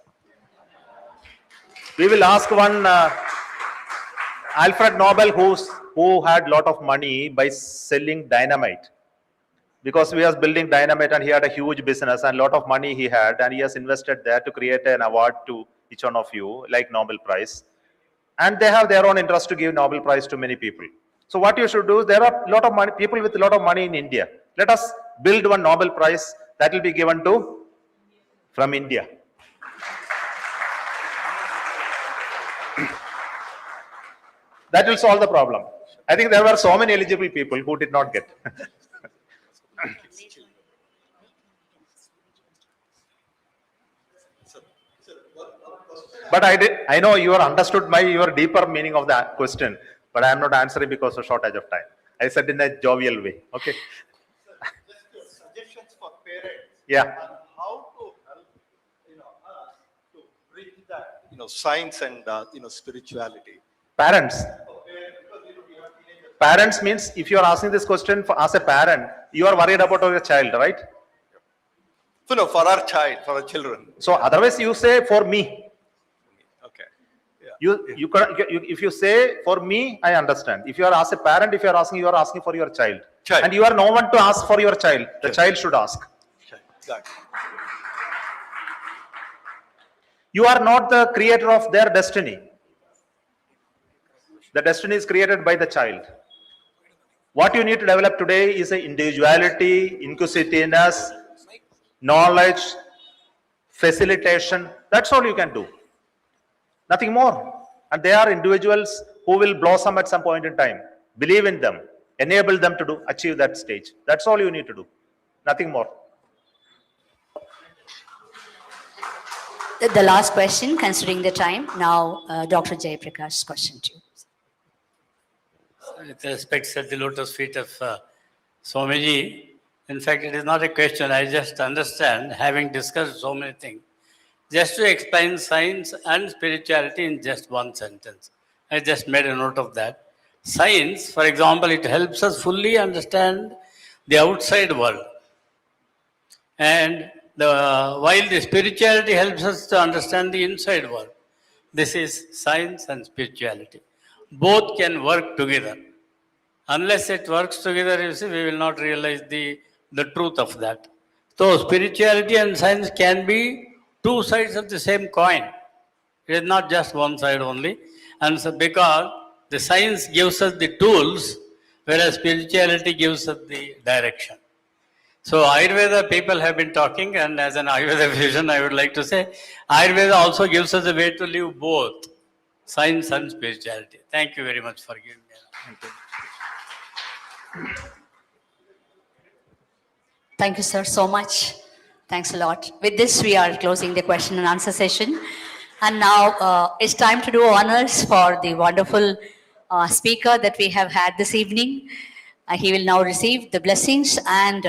We will ask one Alfred Nobel who had lot of money by selling dynamite. Because we was building dynamite and he had a huge business and lot of money he had, and he has invested there to create an award to each one of you, like Nobel Prize. And they have their own interest to give Nobel Prize to many people. So what you should do is, there are a lot of money, people with a lot of money in India. Let us build one Nobel Prize that will be given to from India. That will solve the problem. I think there were so many eligible people who did not get. But I know you are understood your deeper meaning of the question, but I am not answering because of shortage of time. I said in a jovial way. Okay. Suggestions for parents. Yeah. On how to help, us to bridge that, science and spirituality. Parents. Parents means, if you are asking this question as a parent, you are worried about your child, right? So no, for our child, for our children. So otherwise you say for me. Okay. If you say for me, I understand. If you are as a parent, if you are asking for your child. Child. And you are no one to ask for your child. The child should ask. Got it. You are not the creator of their destiny. The destiny is created by the child. What you need to develop today is a individuality, inquisitiveness, knowledge, facilitation. That's all you can do. Nothing more. And they are individuals who will blossom at some point in time. Believe in them. Enable them to achieve that stage. That's all you need to do. Nothing more. The last question, considering the time. Now, Dr. Jayaprakash's question to you. With respect at the lotus feet of Swamiji, in fact, it is not a question. I just understand, having discussed so many things, just to explain science and spirituality in just one sentence. I just made a note of that. Science, for example, it helps us fully understand the outside world. And while the spirituality helps us to understand the inside world. This is science and spirituality. Both can work together. Unless it works together, you see, we will not realize the truth of that. So spirituality and science can be two sides of the same coin. It is not just one side only. And so because the science gives us the tools, whereas spirituality gives us the direction. So Ayurveda people have been talking, and as an Ayurveda vision, I would like to say, Ayurveda also gives us a way to live both science and spirituality. Thank you very much for giving me that. Thank you, sir, so much. Thanks a lot. With this, we are closing the question and answer session. And now it's time to do honors for the wonderful speaker that we have had this evening. He will now receive the blessings and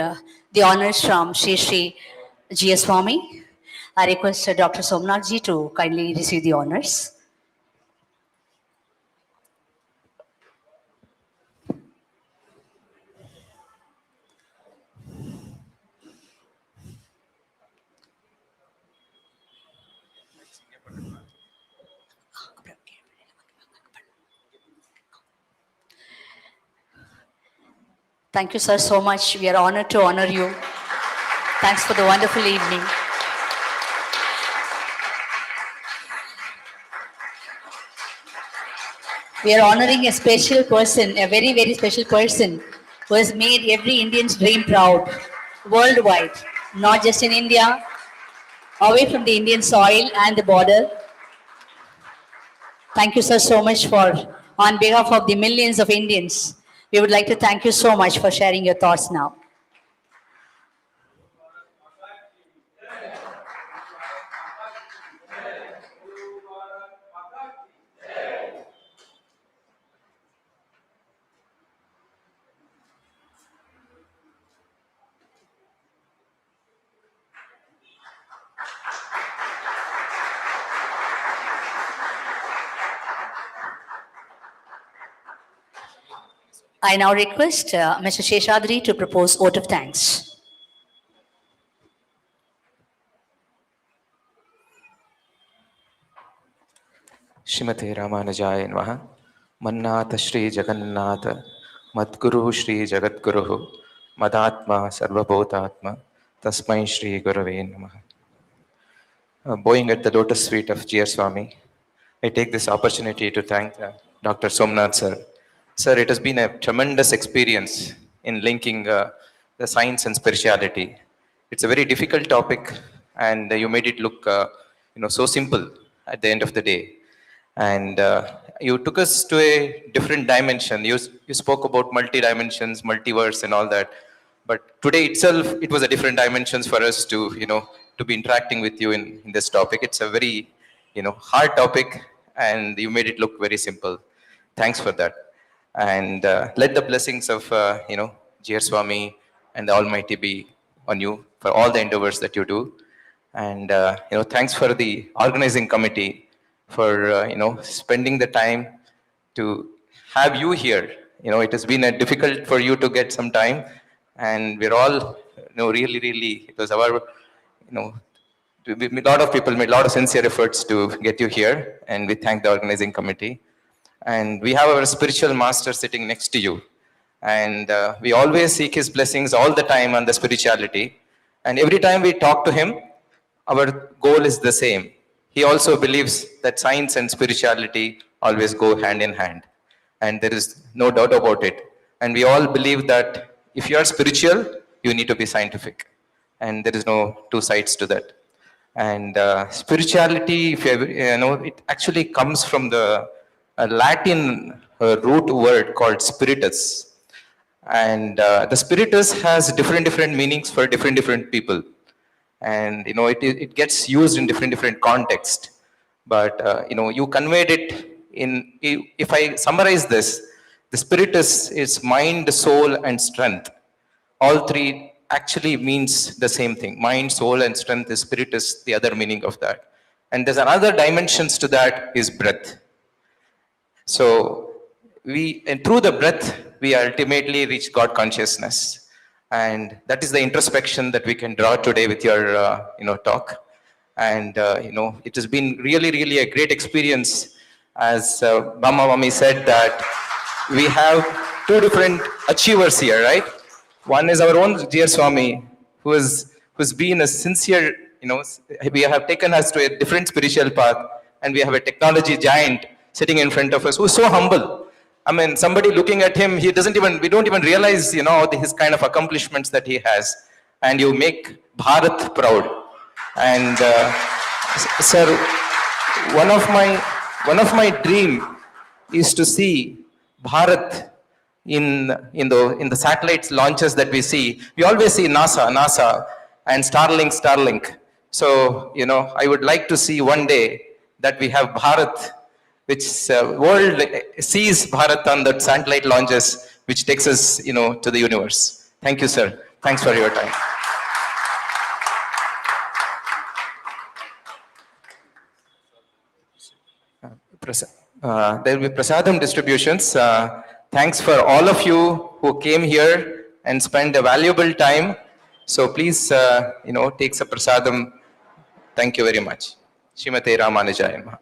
the honors from Sri G. Swami. I request Dr. Somanath ji to kindly receive the honors. Thank you, sir, so much. We are honored to honor you. Thanks for the wonderful evening. We are honoring a special person, a very, very special person who has made every Indian's dream proud worldwide, not just in India, away from the Indian soil and the border. Thank you, sir, so much for, on behalf of the millions of Indians, we would like to thank you so much for sharing your thoughts now. I now request Mr. Sheshadri to propose vote of thanks. श्रीमते रामानुजाय नमः मन्नाथ श्री जगन्नाथ मद्गुरु श्री जगद्गुरु मदात्मा सर्वभूतात्मा तस्मै श्री गुरवे नमः. Bowing at the lotus feet of G.R. Swami, I take this opportunity to thank Dr. Somanath sir. Sir, it has been a tremendous experience in linking the science and spirituality. It's a very difficult topic, and you made it look so simple at the end of the day. And you took us to a different dimension. You spoke about multi-dimensions, multiverse and all that. But today itself, it was a different dimensions for us to, to be interacting with you in this topic. It's a very, hard topic, and you made it look very simple. Thanks for that. And let the blessings of, G.R. Swami and the Almighty be on you for all the endeavors that you do. And, thanks for the organizing committee for, spending the time to have you here. It has been difficult for you to get some time, and we're all, really, it was our, a lot of people made a lot of sincere efforts to get you here, and we thank the organizing committee. And we have our spiritual master sitting next to you. And we always seek his blessings all the time on the spirituality. And every time we talk to him, our goal is the same. He also believes that science and spirituality always go hand in hand. And there is no doubt about it. And we all believe that if you are spiritual, you need to be scientific. And there is no two sides to that. And spirituality, if you ever, it actually comes from the Latin root word called spiritus. And the spiritus has different meanings for different people. And it gets used in different context. But you conveyed it in, if I summarize this, the spiritus is mind, soul, and strength. All three actually means the same thing. Mind, soul, and strength is spiritus, the other meaning of that. And there's another dimensions to that is breath. So and through the breath, we ultimately reach God consciousness. And that is the introspection that we can draw today with your talk. And it has been really a great experience. As Mama Mami said, that we have two different achievers here, right? One is our own G.R. Swami, who's been a sincere, we have taken us to a different spiritual path, and we have a technology giant sitting in front of us who's so humble. I mean, somebody looking at him, we don't even realize, his kind of accomplishments that he has. And you make Bharat proud. And sir, one of my dream is to see Bharat in the satellites launches that we see. We always see NASA, and Starlink. So, I would like to see one day that we have Bharat, which world sees Bharat on the satellite launches, which takes us, to the universe. Thank you, sir. Thanks for your time. There will be prasadam distributions. Thanks for all of you who came here and spent a valuable time. So please, take some prasadam. Thank you very much. Srimate Ramanujaya Namaha.